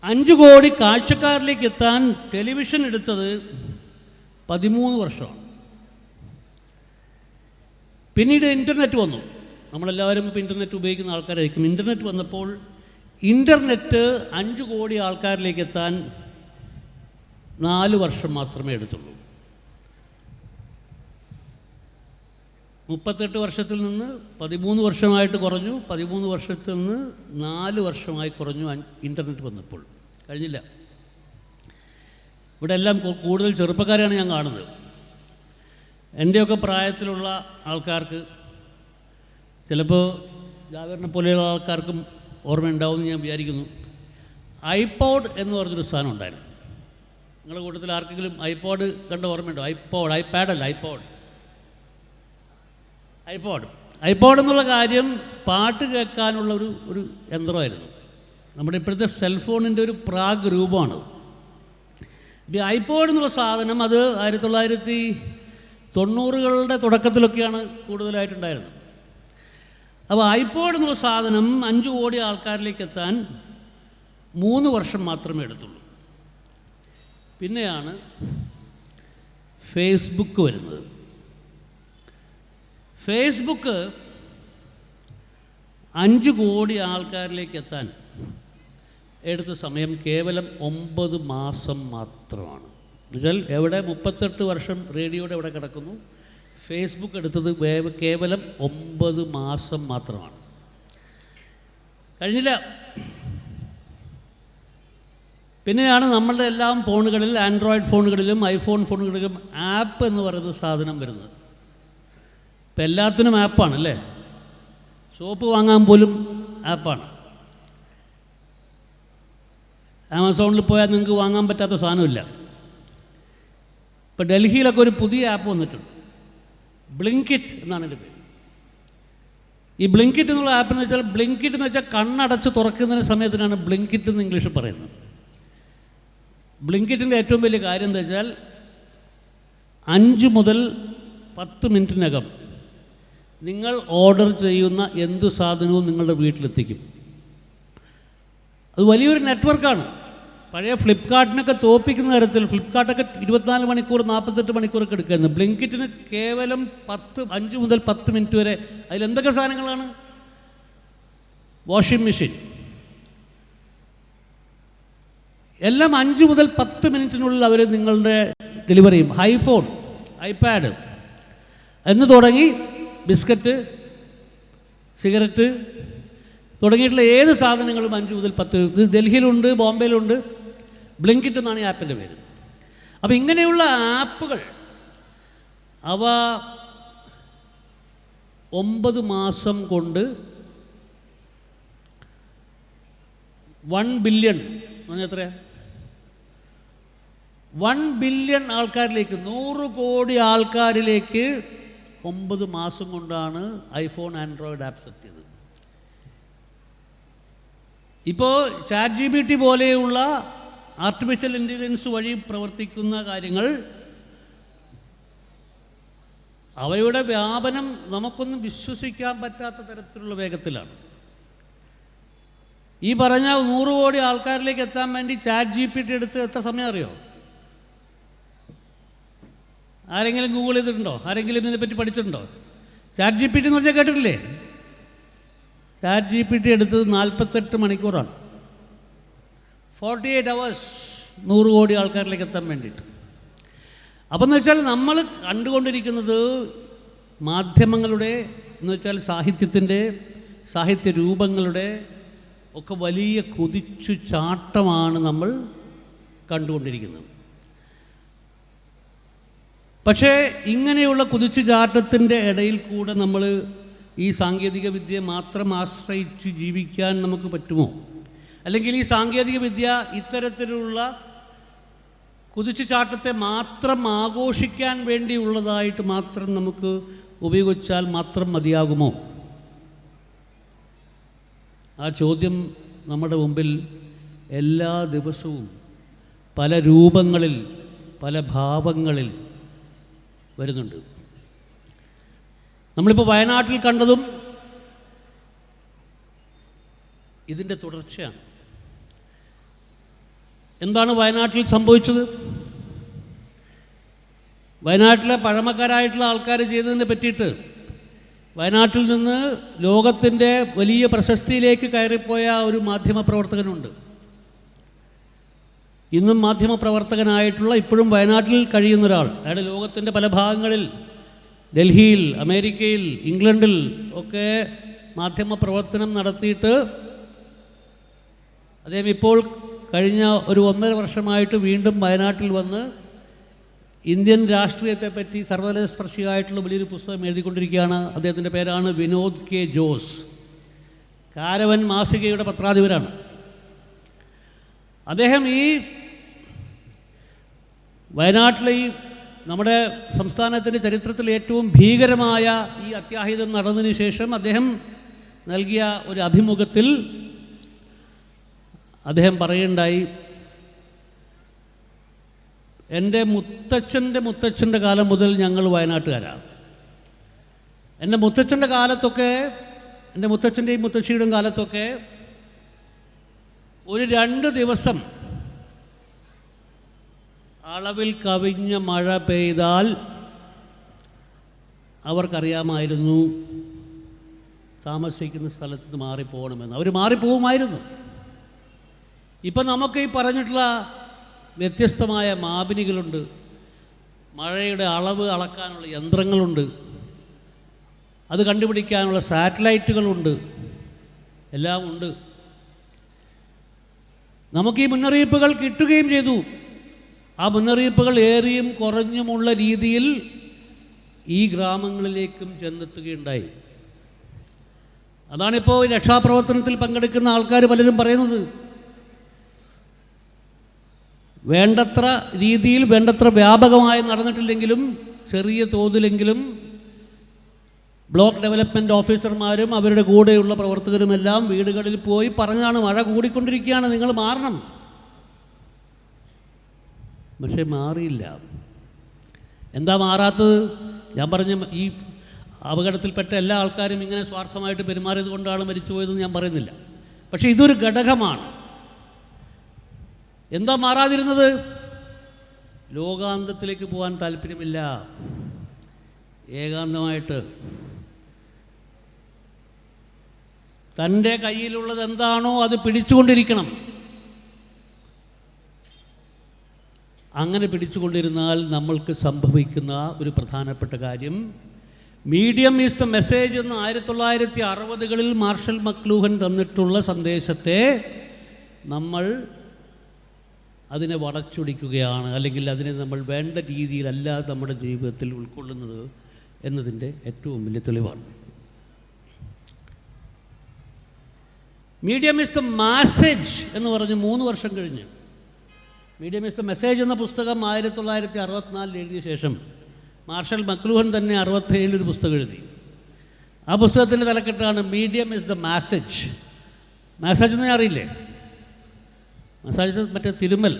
5 കോടി കാഴ്ചക്കാരിലേക്ക് എത്താൻ ടെലിവിഷൻ എടുത്തത് 13 വർഷമാണ്. പിന്നീട് ഇൻ്റർനെറ്റ് വന്നു. നമ്മളെല്ലാവരും ഇപ്പോൾ ഇൻ്റർനെറ്റ് ഉപയോഗിക്കുന്ന ആൾക്കാരായിരിക്കും. ഇൻ്റർനെറ്റ് വന്നപ്പോൾ ഇൻ്റർനെറ്റ് 5 കോടി ആൾക്കാരിലേക്ക് എത്താൻ 4 വർഷം മാത്രമേ എടുത്തുള്ളൂ. 38 വർഷത്തിൽ നിന്ന് 13 വർഷമായിട്ട് കുറഞ്ഞു. 13 വർഷത്തിൽ നിന്ന് 4 വർഷമായി കുറഞ്ഞു ഇൻ്റർനെറ്റ് വന്നപ്പോൾ. കഴിഞ്ഞില്ല. ഇവിടെ എല്ലാം കൂടുതൽ ചെറുപ്പക്കാരെയാണ് ഞാൻ കാണുന്നത്. എൻ്റെയൊക്കെ പ്രായത്തിലുള്ള ആൾക്കാർക്ക്, ചിലപ്പോൾ ജാവേറിനെ പോലെയുള്ള ആൾക്കാർക്കും ഓർമ്മയുണ്ടാവുമെന്ന് ഞാൻ വിചാരിക്കുന്നു. ഐപോഡ് എന്ന് പറഞ്ഞൊരു സാധനം ഉണ്ടായിരുന്നു. നിങ്ങളുടെ കൂട്ടത്തിൽ ആർക്കെങ്കിലും ഐപോഡ് കണ്ട ഓർമ്മയുണ്ടോ? ഐപാഡല്ല, ഐപോഡ് എന്നുള്ള കാര്യം പാട്ട് കേൾക്കാനുള്ള ഒരു യന്ത്രമായിരുന്നു. നമ്മുടെ ഇപ്പോഴത്തെ സെൽഫോണിൻ്റെ ഒരു പ്രാഗ് രൂപമാണ്. ഈ ഐപോഡ് എന്നുള്ള സാധനം അത് 1990കളുടെ തുടക്കത്തിലൊക്കെയാണ് കൂടുതലായിട്ടുണ്ടായിരുന്നത്. അപ്പോൾ ഐപോഡ് എന്നുള്ള സാധനം 5 കോടി ആൾക്കാരിലേക്ക് എത്താൻ 3 വർഷം മാത്രമേ എടുത്തുള്ളൂ. പിന്നെയാണ് ഫേസ്ബുക്ക് വരുന്നത്. ഫേസ്ബുക്ക് 5 കോടി ആൾക്കാരിലേക്ക് എത്താൻ എടുത്ത സമയം കേവലം 9 മാസം മാത്രമാണ്. എന്നുവെച്ചാൽ എവിടെ 38 വർഷം റേഡിയോയുടെ എവിടെ കിടക്കുന്നു, ഫേസ്ബുക്ക് എടുത്തത് കേവലം 9 മാസം മാത്രമാണ്. കഴിഞ്ഞില്ല. പിന്നെയാണ് നമ്മളുടെ എല്ലാം ഫോണുകളിൽ, ആൻഡ്രോയിഡ് ഫോണുകളിലും ഐഫോൺ ഫോണുകളിലും ആപ്പ് എന്ന് പറയുന്ന സാധനം വരുന്നത്. ഇപ്പം എല്ലാത്തിനും ആപ്പാണ് അല്ലേ? സോപ്പ് വാങ്ങാൻ പോലും ആപ്പാണ്. ആമസോണിൽ പോയാൽ നിങ്ങൾക്ക് വാങ്ങാൻ പറ്റാത്ത സാധനമില്ല. ഇപ്പോൾ ഡൽഹിയിലൊക്കെ ഒരു പുതിയ ആപ്പ് വന്നിട്ടുണ്ട്, ബ്ലിങ്കിറ്റ് എന്നാണ് എൻ്റെ പേര്. ഈ ബ്ലിങ്കിറ്റ് എന്നുള്ള ആപ്പെന്ന് വെച്ചാൽ, ബ്ലിങ്കിറ്റ് എന്ന് വെച്ചാൽ കണ്ണടച്ച് തുറക്കുന്നതിന് സമയത്തിനാണ് ബ്ലിങ്കിറ്റ് എന്ന് ഇംഗ്ലീഷിൽ പറയുന്നത്. ബ്ലിങ്കിറ്റിൻ്റെ ഏറ്റവും വലിയ കാര്യം എന്താ വെച്ചാൽ 5 മുതൽ 10 മിനിറ്റിനകം നിങ്ങൾ ഓർഡർ ചെയ്യുന്ന എന്ത് സാധനവും നിങ്ങളുടെ വീട്ടിലെത്തിക്കും. അത് വലിയൊരു നെറ്റ്വർക്കാണ്. പഴയ ഫ്ലിപ്കാർട്ടിനൊക്കെ തോപ്പിക്കുന്ന തരത്തിൽ ഫ്ലിപ്കാർട്ടൊക്കെ 24 മണിക്കൂർ 48 മണിക്കൂറൊക്കെ എടുക്കായിരുന്നു. ബ്ലിങ്കിറ്റിന് കേവലം 5 മുതൽ 10 മിനിറ്റ് വരെ. അതിലെന്തൊക്കെ സാധനങ്ങളാണ്? വാഷിംഗ് മെഷീൻ എല്ലാം 5 മുതൽ 10 മിനിറ്റിനുള്ളിൽ അവർ നിങ്ങളുടെ ഡെലിവറി ചെയ്യും. ഐഫോൺ, ഐപാഡ് എന്ന് തുടങ്ങി ബിസ്ക്കറ്റ്, സിഗരറ്റ് തുടങ്ങിയിട്ടുള്ള ഏത് സാധനങ്ങളും 5 മുതൽ 10. ഇത് ഡൽഹിയിലുണ്ട്, ബോംബെയിലുണ്ട്. ബ്ലിങ്കിറ്റ് എന്നാണ് ഈ ആപ്പിൻ്റെ പേര്. അപ്പോൾ ഇങ്ങനെയുള്ള ആപ്പുകൾ അവ 9 മാസം കൊണ്ട് 1 ബില്യൺ എത്രയാ 1 ബില്യൺ ആൾക്കാരിലേക്ക്, 100 കോടി ആൾക്കാരിലേക്ക് 9 മാസം കൊണ്ടാണ് ഐഫോൺ, ആൻഡ്രോയിഡ് ആപ്സ് എത്തിയത്. ഇപ്പോൾ ChatGPT പോലെയുള്ള ആർട്ടിഫിഷ്യൽ ഇൻ്റലിജൻസ് വഴി പ്രവർത്തിക്കുന്ന കാര്യങ്ങൾ, അവയുടെ വ്യാപനം നമുക്കൊന്നും വിശ്വസിക്കാൻ പറ്റാത്ത തരത്തിലുള്ള വേഗത്തിലാണ്. ഈ പറഞ്ഞ 100 കോടി ആൾക്കാരിലേക്ക് എത്താൻ വേണ്ടി ChatGPT എടുത്ത് എത്ര സമയം അറിയോ? ആരെങ്കിലും ഗൂഗിൾ ചെയ്തിട്ടുണ്ടോ? ആരെങ്കിലും ഇതിനെപ്പറ്റി പഠിച്ചിട്ടുണ്ടോ? ChatGPT എന്ന് പറഞ്ഞാൽ കേട്ടിട്ടില്ലേ? ChatGPT എടുത്തത് 48 മണിക്കൂറാണ്. 48 hours 100 കോടി ആൾക്കാരിലേക്ക് എത്താൻ വേണ്ടിയിട്ട്. അപ്പം എന്ന് വെച്ചാൽ നമ്മൾ കണ്ടുകൊണ്ടിരിക്കുന്നത് മാധ്യമങ്ങളുടെ എന്ന് വെച്ചാൽ സാഹിത്യത്തിൻ്റെ, സാഹിത്യ രൂപങ്ങളുടെ ഒക്കെ വലിയ കുതിച്ചു ചാട്ടമാണ് നമ്മൾ കണ്ടുകൊണ്ടിരിക്കുന്നത്. പക്ഷേ ഇങ്ങനെയുള്ള കുതിച്ചു ചാട്ടത്തിൻ്റെ ഇടയിൽ കൂടെ നമ്മൾ ഈ സാങ്കേതിക വിദ്യ മാത്രം ആശ്രയിച്ച് ജീവിക്കാൻ നമുക്ക് പറ്റുമോ? അല്ലെങ്കിൽ ഈ സാങ്കേതിക വിദ്യ ഇത്തരത്തിലുള്ള കുതിച്ചു ചാട്ടത്തെ മാത്രം ആഘോഷിക്കാൻ വേണ്ടിയുള്ളതായിട്ട് മാത്രം നമുക്ക് ഉപയോഗിച്ചാൽ മാത്രം മതിയാകുമോ? ആ ചോദ്യം നമ്മുടെ മുമ്പിൽ എല്ലാ ദിവസവും പല രൂപങ്ങളിൽ, പല ഭാവങ്ങളിൽ വരുന്നുണ്ട്. നമ്മളിപ്പോൾ വയനാട്ടിൽ കണ്ടതും ഇതിൻ്റെ തുടർച്ചയാണ്. എന്താണ് വയനാട്ടിൽ സംഭവിച്ചത്? വയനാട്ടിലെ പഴമക്കാരായിട്ടുള്ള ആൾക്കാർ ചെയ്തതിനെ പറ്റിയിട്ട് വയനാട്ടിൽ നിന്ന് ലോകത്തിൻ്റെ വലിയ പ്രശസ്തിയിലേക്ക് കയറിപ്പോയ ഒരു മാധ്യമപ്രവർത്തകനുണ്ട്. ഇന്നും മാധ്യമപ്രവർത്തകനായിട്ടുള്ള, ഇപ്പോഴും വയനാട്ടിൽ കഴിയുന്ന ഒരാൾ. അയാൾ ലോകത്തിൻ്റെ പല ഭാഗങ്ങളിൽ, ഡൽഹിയിൽ, അമേരിക്കയിൽ, ഇംഗ്ലണ്ടിൽ ഒക്കെ മാധ്യമപ്രവർത്തനം നടത്തിയിട്ട് അദ്ദേഹം ഇപ്പോൾ കഴിഞ്ഞ ഒരു 1.5 വർഷമായിട്ട് വീണ്ടും വയനാട്ടിൽ വന്ന് ഇന്ത്യൻ രാഷ്ട്രീയത്തെപ്പറ്റി സർവതലസ്പർശിയായിട്ടുള്ള വലിയൊരു പുസ്തകം എഴുതിക്കൊണ്ടിരിക്കുകയാണ്. അദ്ദേഹത്തിൻ്റെ പേരാണ് വിനോദ് കെ ജോസ്. കാരവൻ മാസികയുടെ പത്രാധിപരാണ് അദ്ദേഹം. ഈ വയനാട്ടിലെ ഈ നമ്മുടെ സംസ്ഥാനത്തിൻ്റെ ചരിത്രത്തിൽ ഏറ്റവും ഭീകരമായ ഈ അത്യാഹിതം നടന്നതിന് ശേഷം അദ്ദേഹം നൽകിയ ഒരു അഭിമുഖത്തിൽ അദ്ദേഹം പറയുണ്ടായി, എൻ്റെ മുത്തച്ഛൻ്റെ കാലം മുതൽ ഞങ്ങൾ വയനാട്ടുകാരാണ്. എൻ്റെ മുത്തച്ഛൻ്റെ കാലത്തൊക്കെ, എൻ്റെ മുത്തച്ഛൻ്റെയും മുത്തശ്ശിയുടെയും കാലത്തൊക്കെ ഒരു 2 ദിവസം അളവിൽ കവിഞ്ഞ മഴ പെയ്താൽ അവർക്കറിയാമായിരുന്നു താമസിക്കുന്ന സ്ഥലത്ത് നിന്ന് മാറിപ്പോകണമെന്ന്. അവർ മാറിപ്പോകുമായിരുന്നു. ഇപ്പം നമുക്ക് ഈ പറഞ്ഞിട്ടുള്ള വ്യത്യസ്തമായ മാപിനികളുണ്ട്, മഴയുടെ അളവ് അളക്കാനുള്ള യന്ത്രങ്ങളുണ്ട്, അത് കണ്ടുപിടിക്കാനുള്ള സാറ്റലൈറ്റുകളുണ്ട്, എല്ലാം ഉണ്ട്. നമുക്ക് ഈ മുന്നറിയിപ്പുകൾ കിട്ടുകയും ചെയ്തു. ആ മുന്നറിയിപ്പുകൾ ഏറിയും കുറഞ്ഞുമുള്ള രീതിയിൽ ഈ ഗ്രാമങ്ങളിലേക്കും ചെന്നെത്തുകയുണ്ടായി. അതാണിപ്പോൾ രക്ഷാപ്രവർത്തനത്തിൽ പങ്കെടുക്കുന്ന ആൾക്കാർ പലരും പറയുന്നത്. വേണ്ടത്ര രീതിയിൽ, വേണ്ടത്ര വ്യാപകമായി നടന്നിട്ടില്ലെങ്കിലും ചെറിയ തോതിലെങ്കിലും ബ്ലോക്ക് ഡെവലപ്മെൻറ്റ് ഓഫീസർമാരും അവരുടെ കൂടെയുള്ള പ്രവർത്തകരുമെല്ലാം വീടുകളിൽ പോയി പറഞ്ഞാണ്, മഴ കൂടിക്കൊണ്ടിരിക്കുകയാണ്, നിങ്ങൾ മാറണം. പക്ഷേ മാറിയില്ല. എന്താ മാറാത്തത്? ഞാൻ പറഞ്ഞ ഈ അപകടത്തിൽപ്പെട്ട എല്ലാ ആൾക്കാരും ഇങ്ങനെ സ്വാർത്ഥമായിട്ട് പെരുമാറിയത് കൊണ്ടാണ് മരിച്ചുപോയതെന്ന് ഞാൻ പറയുന്നില്ല. പക്ഷേ ഇതൊരു ഘടകമാണ്. എന്താ മാറാതിരുന്നത്? ലോകാന്തത്തിലേക്ക് പോകാൻ താല്പര്യമില്ല. ഏകാന്തമായിട്ട് തൻ്റെ കയ്യിലുള്ളത് എന്താണോ അത് പിടിച്ചുകൊണ്ടിരിക്കണം. അങ്ങനെ പിടിച്ചുകൊണ്ടിരുന്നാൽ നമ്മൾക്ക് സംഭവിക്കുന്ന ഒരു പ്രധാനപ്പെട്ട കാര്യം, മീഡിയം ഈസ് ദ മെസ്സേജ് എന്ന് 1960കളിൽ മാർഷൽ മക്ലൂഹൻ തന്നിട്ടുള്ള സന്ദേശത്തെ നമ്മൾ അതിനെ വളച്ചൊടിക്കുകയാണ്, അല്ലെങ്കിൽ അതിനെ നമ്മൾ വേണ്ട രീതിയിലല്ല നമ്മുടെ ജീവിതത്തിൽ ഉൾക്കൊള്ളുന്നത് എന്നതിൻ്റെ ഏറ്റവും വലിയ തെളിവാണ്. മീഡിയം ഈസ് ദ മെസ്സേജ് എന്ന് പറഞ്ഞ് 3 വർഷം കഴിഞ്ഞ്, മീഡിയം ഈസ് ദ മെസ്സേജ് എന്ന പുസ്തകം 1964 എഴുതിയ ശേഷം മാർഷൽ മക്ലൂഹൻ തന്നെ 67 ഒരു പുസ്തകം എഴുതി. ആ പുസ്തകത്തിൻ്റെ തലക്കെട്ടാണ് medium is the message. Message എന്ന് അറിയില്ലേ? മെസ്സേജ് മറ്റേ തിരുമൽ.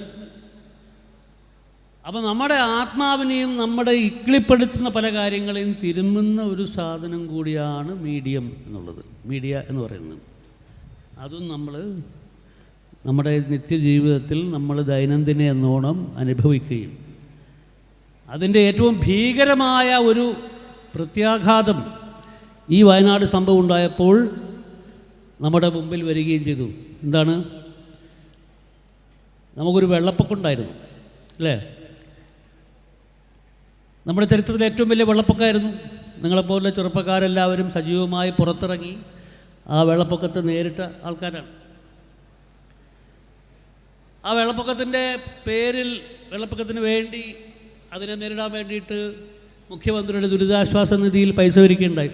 അപ്പോൾ നമ്മുടെ ആത്മാവിനെയും നമ്മുടെ ഇക്കിളിപ്പെടുത്തുന്ന പല കാര്യങ്ങളെയും തിരുമുന്ന ഒരു സാധനം കൂടിയാണ് മീഡിയം എന്നുള്ളത്, മീഡിയ എന്ന് പറയുന്നത്. അതും നമ്മൾ നമ്മുടെ നിത്യജീവിതത്തിൽ നമ്മൾ ദൈനംദിന എന്നോണം അനുഭവിക്കുകയും അതിൻ്റെ ഏറ്റവും ഭീകരമായ ഒരു പ്രത്യാഘാതം ഈ വയനാട് സംഭവം ഉണ്ടായപ്പോൾ നമ്മുടെ മുമ്പിൽ വരികയും ചെയ്തു. എന്താണ്? നമുക്കൊരു വെള്ളപ്പൊക്കം ഉണ്ടായിരുന്നു, അല്ലേ? നമ്മുടെ ചരിത്രത്തിലെ ഏറ്റവും വലിയ വെള്ളപ്പൊക്കമായിരുന്നു. നിങ്ങളെപ്പോലെ ചെറുപ്പക്കാരെല്ലാവരും സജീവമായി പുറത്തിറങ്ങി ആ വെള്ളപ്പൊക്കത്തെ നേരിട്ട ആൾക്കാരാണ്. ആ വെള്ളപ്പൊക്കത്തിൻ്റെ പേരിൽ, വെള്ളപ്പൊക്കത്തിന് വേണ്ടി, അതിനെ നേരിടാൻ വേണ്ടിയിട്ട് മുഖ്യമന്ത്രിയുടെ ദുരിതാശ്വാസ നിധിയിൽ പൈസ ഒരുക്കുകയുണ്ടായി.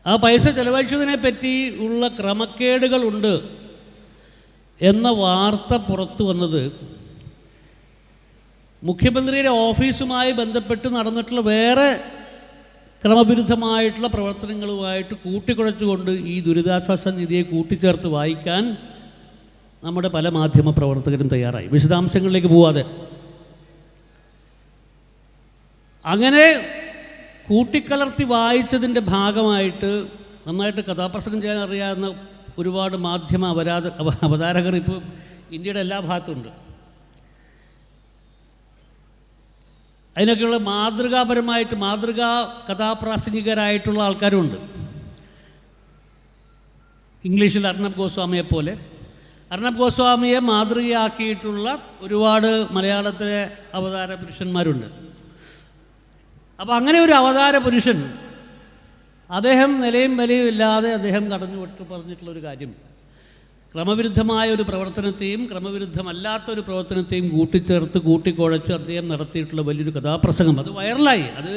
ആ പൈസ ചെലവഴിച്ചതിനെ പറ്റി ഉള്ള ക്രമക്കേടുകളുണ്ട് എന്ന വാർത്ത പുറത്തു വന്നത് മുഖ്യമന്ത്രിയുടെ ഓഫീസുമായി ബന്ധപ്പെട്ട് നടന്നിട്ടുള്ള വേറെ ക്രമവിരുദ്ധമായിട്ടുള്ള പ്രവർത്തനങ്ങളുമായിട്ട് കൂട്ടിക്കുഴച്ചുകൊണ്ട് ഈ ദുരിതാശ്വാസ നിധിയെ കൂട്ടിച്ചേർത്ത് വായിക്കാൻ നമ്മുടെ പല മാധ്യമ പ്രവർത്തകരും തയ്യാറായി, വിശദാംശങ്ങളിലേക്ക് പോവാതെ. അങ്ങനെ കൂട്ടിക്കലർത്തി വായിച്ചതിൻ്റെ ഭാഗമായിട്ട് നന്നായിട്ട് കഥാപ്രസംഗം ചെയ്യാൻ അറിയാവുന്ന ഒരുപാട് മാധ്യമ അവതാരകർ ഇപ്പോൾ ഇന്ത്യയുടെ എല്ലാ ഭാഗത്തുമുണ്ട്. അതിനൊക്കെയുള്ള മാതൃകാ കഥാപ്രാസംഗികരായിട്ടുള്ള ആൾക്കാരുമുണ്ട്. ഇംഗ്ലീഷിൽ അർണബ് ഗോസ്വാമിയെ പോലെ. അർണബ് ഗോസ്വാമിയെ മാതൃകയാക്കിയിട്ടുള്ള ഒരുപാട് മലയാളത്തിലെ അവതാര പുരുഷന്മാരുണ്ട്. അപ്പോൾ അങ്ങനെ ഒരു അവതാര പുരുഷൻ, അദ്ദേഹം നിലയും വിലയും ഇല്ലാതെ അദ്ദേഹം കടന്നു വിട്ട് പറഞ്ഞിട്ടുള്ളൊരു കാര്യം, ക്രമവിരുദ്ധമായ ഒരു പ്രവർത്തനത്തെയും ക്രമവിരുദ്ധമല്ലാത്തൊരു പ്രവർത്തനത്തെയും കൂട്ടിച്ചേർത്ത് കൂട്ടിക്കുഴച്ച് അദ്ദേഹം നടത്തിയിട്ടുള്ള വലിയൊരു കഥാപ്രസംഗം, അത് വൈറലായി. അത്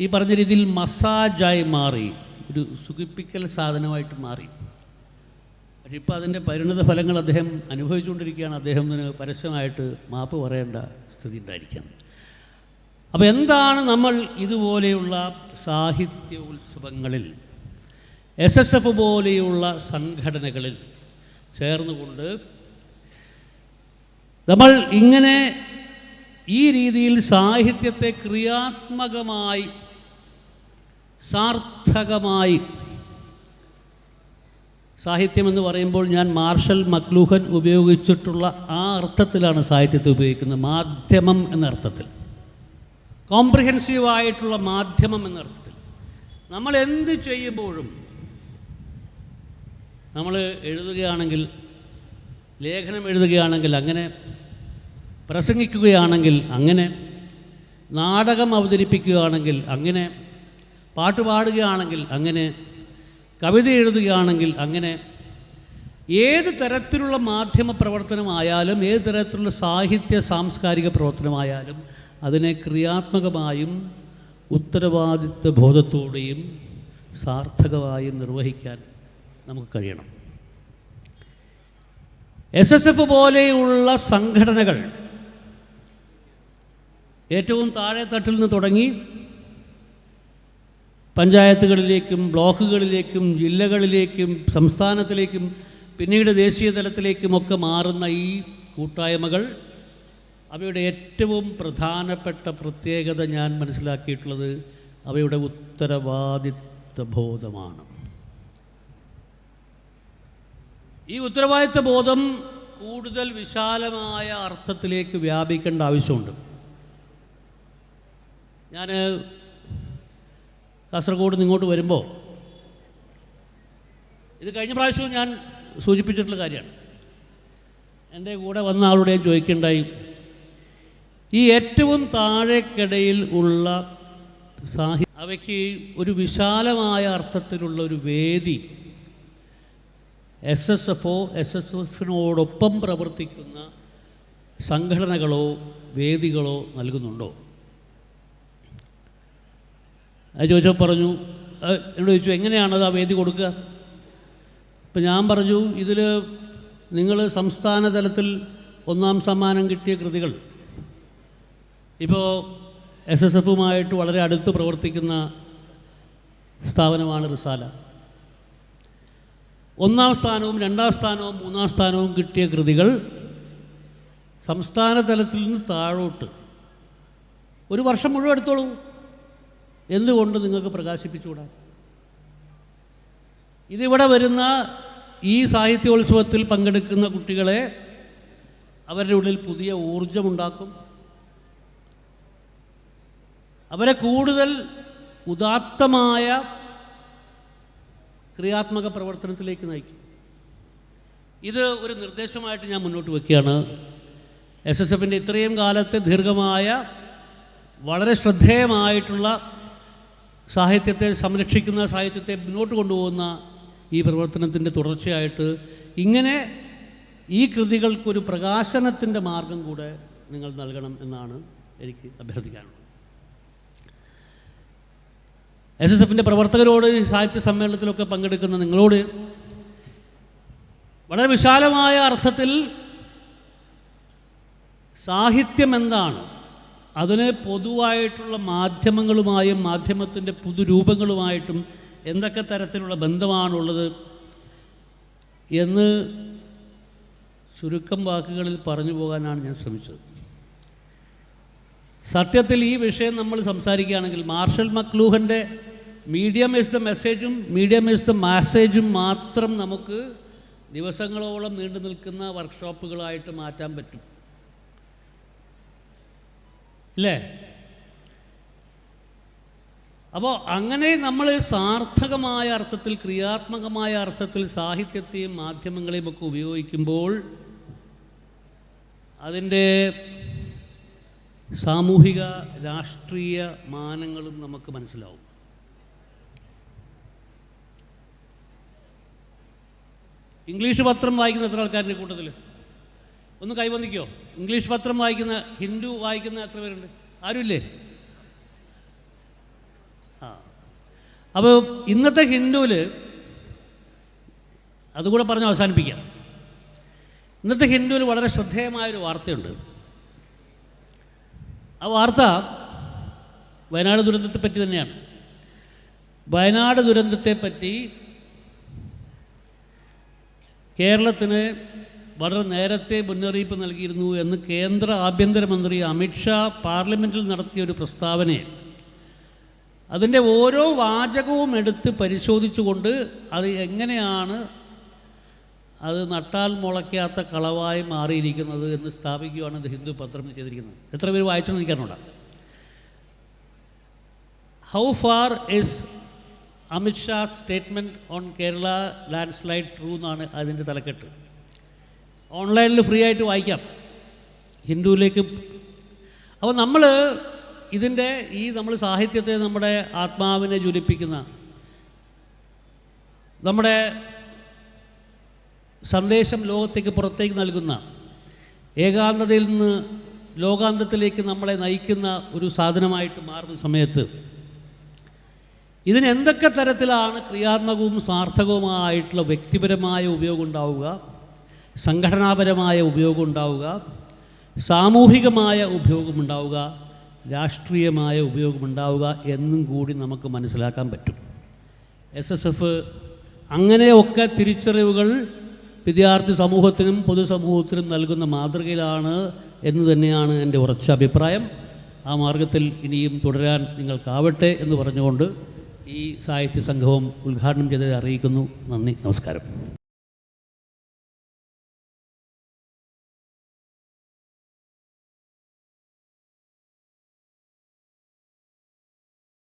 ഈ പറഞ്ഞ രീതിയിൽ മസാജായി മാറി, ഒരു സുഖിപ്പിക്കൽ സാധനമായിട്ട് മാറി. പക്ഷേ ഇപ്പോൾ അതിൻ്റെ പരിണിത ഫലങ്ങൾ അദ്ദേഹം അനുഭവിച്ചുകൊണ്ടിരിക്കുകയാണ്. അദ്ദേഹത്തിന് പരസ്യമായിട്ട് മാപ്പ് പറയേണ്ട സ്ഥിതി ഉണ്ടായിരിക്കാം. അപ്പോൾ എന്താണ് നമ്മൾ ഇതുപോലെയുള്ള സാഹിത്യ ഉത്സവങ്ങളിൽ, SSF പോലെയുള്ള സംഘടനകളിൽ ചേർന്നുകൊണ്ട് നമ്മൾ ഇങ്ങനെ ഈ രീതിയിൽ സാഹിത്യത്തെ ക്രിയാത്മകമായി സാർത്ഥകമായി, സാഹിത്യമെന്ന് പറയുമ്പോൾ ഞാൻ മാർഷൽ മക്ലൂഹൻ ഉപയോഗിച്ചിട്ടുള്ള ആ അർത്ഥത്തിലാണ് സാഹിത്യത്തെ ഉപയോഗിക്കുന്നത്, മാധ്യമം എന്ന അർത്ഥത്തിൽ, കോംപ്രിഹെൻസീവായിട്ടുള്ള മാധ്യമം എന്ന അർത്ഥത്തിൽ. നമ്മൾ എന്ത് ചെയ്യുമ്പോഴും, നമ്മൾ എഴുതുകയാണെങ്കിൽ, ലേഖനം എഴുതുകയാണെങ്കിൽ അങ്ങനെ, പ്രസംഗിക്കുകയാണെങ്കിൽ അങ്ങനെ, നാടകം അവതരിപ്പിക്കുകയാണെങ്കിൽ അങ്ങനെ, പാട്ട് പാടുകയാണെങ്കിൽ അങ്ങനെ, കവിത എഴുതുകയാണെങ്കിൽ അങ്ങനെ, ഏത് തരത്തിലുള്ള മാധ്യമ പ്രവർത്തനമായാലും, ഏത് തരത്തിലുള്ള സാഹിത്യ സാംസ്കാരിക പ്രവർത്തനമായാലും അതിനെ ക്രിയാത്മകമായും ഉത്തരവാദിത്വ ബോധത്തോടെയും സാർത്ഥകമായും നിർവഹിക്കാൻ നമുക്ക് കഴിയണം. SSF പോലെയുള്ള സംഘടനകൾ ഏറ്റവും താഴെ തട്ടിൽ നിന്ന് തുടങ്ങി പഞ്ചായത്തുകളിലേക്കും ബ്ലോക്കുകളിലേക്കും ജില്ലകളിലേക്കും സംസ്ഥാനത്തിലേക്കും പിന്നീട് ദേശീയ തലത്തിലേക്കുമൊക്കെ മാറുന്ന ഈ കൂട്ടായ്മകൾ, അവയുടെ ഏറ്റവും പ്രധാനപ്പെട്ട പ്രത്യേകത ഞാൻ മനസ്സിലാക്കിയിട്ടുള്ളത് അവയുടെ ഉത്തരവാദിത്വ ബോധമാണ്. ഈ ഉത്തരവാദിത്ത ബോധം കൂടുതൽ വിശാലമായ അർത്ഥത്തിലേക്ക് വ്യാപിക്കേണ്ട ആവശ്യമുണ്ട്. ഞാൻ കാസർഗോഡ് നിങ്ങോട്ട് വരുമ്പോൾ ഇത് കഴിഞ്ഞ പ്രാവശ്യവും ഞാൻ സൂചിപ്പിച്ചിട്ടുള്ള കാര്യമാണ്. എൻ്റെ കൂടെ വന്ന ആളോട് ഞാൻ ചോദിക്കേണ്ടായി, ഈ ഏറ്റവും താഴേക്കിടയിൽ ഉള്ള അവയ്ക്ക് ഒരു വിശാലമായ അർത്ഥത്തിലുള്ള ഒരു വേദി SSFO SSFനോടൊപ്പം പ്രവർത്തിക്കുന്ന സംഘടനകളോ വേദികളോ നൽകുന്നുണ്ടോ? അത് ചോദിച്ചപ്പോൾ പറഞ്ഞു, എന്നോട് ചോദിച്ചു എങ്ങനെയാണത് ആ വേദി കൊടുക്കുക. അപ്പം ഞാൻ പറഞ്ഞു, ഇതിൽ നിങ്ങൾ സംസ്ഥാന തലത്തിൽ 1ാം സമ്മാനം കിട്ടിയ കൃതികൾ, ഇപ്പോൾ SSFുമായിട്ട് വളരെ അടുത്ത് പ്രവർത്തിക്കുന്ന സ്ഥാപനമാണ് റിസാല. 1ാം സ്ഥാനവും 2ാം സ്ഥാനവും 3ാം സ്ഥാനവും കിട്ടിയ കൃതികൾ സംസ്ഥാന തലത്തിൽ നിന്ന് താഴോട്ട് ഒരു വർഷം മുഴുവൻ എടുത്തോളൂ. എന്തുകൊണ്ട് നിങ്ങൾക്ക് പ്രകാശിപ്പിച്ചുകൂടാ? ഇതിവിടെ വരുന്ന ഈ സാഹിത്യോത്സവത്തിൽ പങ്കെടുക്കുന്ന കുട്ടികളെ അവരുടെ ഉള്ളിൽ പുതിയ ഊർജമുണ്ടാക്കും, അവരെ കൂടുതൽ ഉദാത്തമായ ക്രിയാത്മക പ്രവർത്തനത്തിലേക്ക് നയിക്കും. ഇത് ഒരു നിർദ്ദേശമായിട്ട് ഞാൻ മുന്നോട്ട് വയ്ക്കുകയാണ്. SSFൻ്റെ ഇത്രയും കാലത്തെ ദീർഘമായ വളരെ ശ്രദ്ധേയമായിട്ടുള്ള സാഹിത്യത്തെ സംരക്ഷിക്കുന്ന, സാഹിത്യത്തെ മുന്നോട്ട് കൊണ്ടുപോകുന്ന ഈ പ്രവർത്തനത്തിൻ്റെ തുടർച്ചയായിട്ട് ഇങ്ങനെ ഈ കൃതികൾക്കൊരു പ്രകാശനത്തിൻ്റെ മാർഗം കൂടെ നിങ്ങൾ നൽകണം എന്നാണ് എനിക്ക് അഭ്യർത്ഥിക്കാനുള്ളത്. SSFൻ്റെ പ്രവർത്തകരോട്, സാഹിത്യ സമ്മേളനത്തിലൊക്കെ പങ്കെടുക്കുന്ന നിങ്ങളോട് വളരെ വിശാലമായ അർത്ഥത്തിൽ സാഹിത്യം എന്താണ്, അതിന് പൊതുവായിട്ടുള്ള മാധ്യമങ്ങളുമായും മാധ്യമത്തിൻ്റെ പുതുരൂപങ്ങളുമായിട്ടും എന്തൊക്കെ തരത്തിലുള്ള ബന്ധമാണുള്ളത് എന്ന് ചുരുക്കം വാക്കുകളിൽ പറഞ്ഞു പോകാനാണ് ഞാൻ ശ്രമിച്ചത്. സത്യത്തിൽ ഈ വിഷയം നമ്മൾ സംസാരിക്കുകയാണെങ്കിൽ മാർഷൽ മക്ലൂഹൻ്റെ മീഡിയം ഈസ് ദ മെസ്സേജും മീഡിയം ഈസ് ദ മാസേജും മാത്രം നമുക്ക് ദിവസങ്ങളോളം നീണ്ടു നിൽക്കുന്ന വർക്ക്ഷോപ്പുകളായിട്ട് മാറ്റാൻ പറ്റും, ഇല്ലേ? അപ്പോൾ അങ്ങനെ നമ്മൾ സാർത്ഥകമായ അർത്ഥത്തിൽ, ക്രിയാത്മകമായ അർത്ഥത്തിൽ സാഹിത്യത്തെയും മാധ്യമങ്ങളെയും ഒക്കെ ഉപയോഗിക്കുമ്പോൾ അതിൻ്റെ സാമൂഹിക രാഷ്ട്രീയ മാനങ്ങളും നമുക്ക് മനസ്സിലാവും. ഇംഗ്ലീഷ് പത്രം വായിക്കുന്ന എത്ര ആൾക്കാരുടെ കൂട്ടത്തിൽ ഒന്ന് കൈവന്നിക്കോ? ഇംഗ്ലീഷ് പത്രം വായിക്കുന്ന, ഹിന്ദു വായിക്കുന്ന എത്ര പേരുണ്ട്? ആരുമില്ലേ? അപ്പോൾ ഇന്നത്തെ ഹിന്ദുവിൽ, അതുകൂടെ പറഞ്ഞ് അവസാനിപ്പിക്കാം, ഇന്നത്തെ ഹിന്ദുവിൽ വളരെ ശ്രദ്ധേയമായൊരു വാർത്തയുണ്ട്. ആ വാർത്ത വയനാട് ദുരന്തത്തെപ്പറ്റി തന്നെയാണ്. വയനാട് ദുരന്തത്തെപ്പറ്റി കേരളത്തിന് വളരെ നേരത്തെ മുന്നറിയിപ്പ് നൽകിയിരുന്നു എന്ന് കേന്ദ്ര ആഭ്യന്തരമന്ത്രി അമിത്ഷാ പാർലമെൻറ്റിൽ നടത്തിയ ഒരു പ്രസ്താവനയെ അതിൻ്റെ ഓരോ വാചകവും എടുത്ത് പരിശോധിച്ചുകൊണ്ട് അത് എങ്ങനെയാണ് അത് നട്ടാൽ മുളയ്ക്കാത്ത കളവായി മാറിയിരിക്കുന്നത് എന്ന് സ്ഥാപിക്കുകയാണ് ഇത് ഹിന്ദു പത്രം ചെയ്തിരിക്കുന്നത്. എത്ര പേര് വായിച്ചെന്ന് എനിക്കറിഞ്ഞൂടാ. How far is Amit Shah statement on Kerala land slide true എന്നാണ് അതിൻ്റെ തലക്കെട്ട്. ഓൺലൈനിൽ ഫ്രീ ആയിട്ട് വായിക്കാം, ഹിന്ദുവിലേക്ക്. അപ്പോൾ നമ്മൾ ഇതിൻ്റെ നമ്മൾ സാഹിത്യത്തെ, നമ്മുടെ ആത്മാവിനെ ജ്വലിപ്പിക്കുന്ന, നമ്മുടെ സന്ദേശം ലോകത്തേക്ക് പുറത്തേക്ക് നൽകുന്ന, ഏകാന്തതയിൽ നിന്ന് ലോകാന്തത്തിലേക്ക് നമ്മളെ നയിക്കുന്ന ഒരു സാധനമായിട്ട് മാറുന്ന സമയത്ത് ഇതിന് എന്തൊക്കെ തരത്തിലാണ് ക്രിയാത്മകവും സാർത്ഥകവുമായിട്ടുള്ള വ്യക്തിപരമായ ഉപയോഗം ഉണ്ടാവുക, സംഘടനാപരമായ ഉപയോഗം ഉണ്ടാവുക, സാമൂഹികമായ ഉപയോഗമുണ്ടാവുക, രാഷ്ട്രീയമായ ഉപയോഗമുണ്ടാവുക എന്നും കൂടി നമുക്ക് മനസ്സിലാക്കാൻ പറ്റും. SSF അങ്ങനെയൊക്കെ തിരിച്ചറിവുകൾ വിദ്യാർത്ഥി സമൂഹത്തിനും പൊതുസമൂഹത്തിനും നൽകുന്ന മാതൃകയിലാണ് എന്ന് തന്നെയാണ് എൻ്റെ ഉറച്ച അഭിപ്രായം. ആ മാർഗത്തിൽ ഇനിയും തുടരാൻ നിങ്ങൾക്കാവട്ടെ എന്ന് പറഞ്ഞുകൊണ്ട് ഈ സാഹിത്യ സംഗമം ഉദ്ഘാടനം ചെയ്തത് അറിയിക്കുന്നു. നന്ദി, നമസ്കാരം.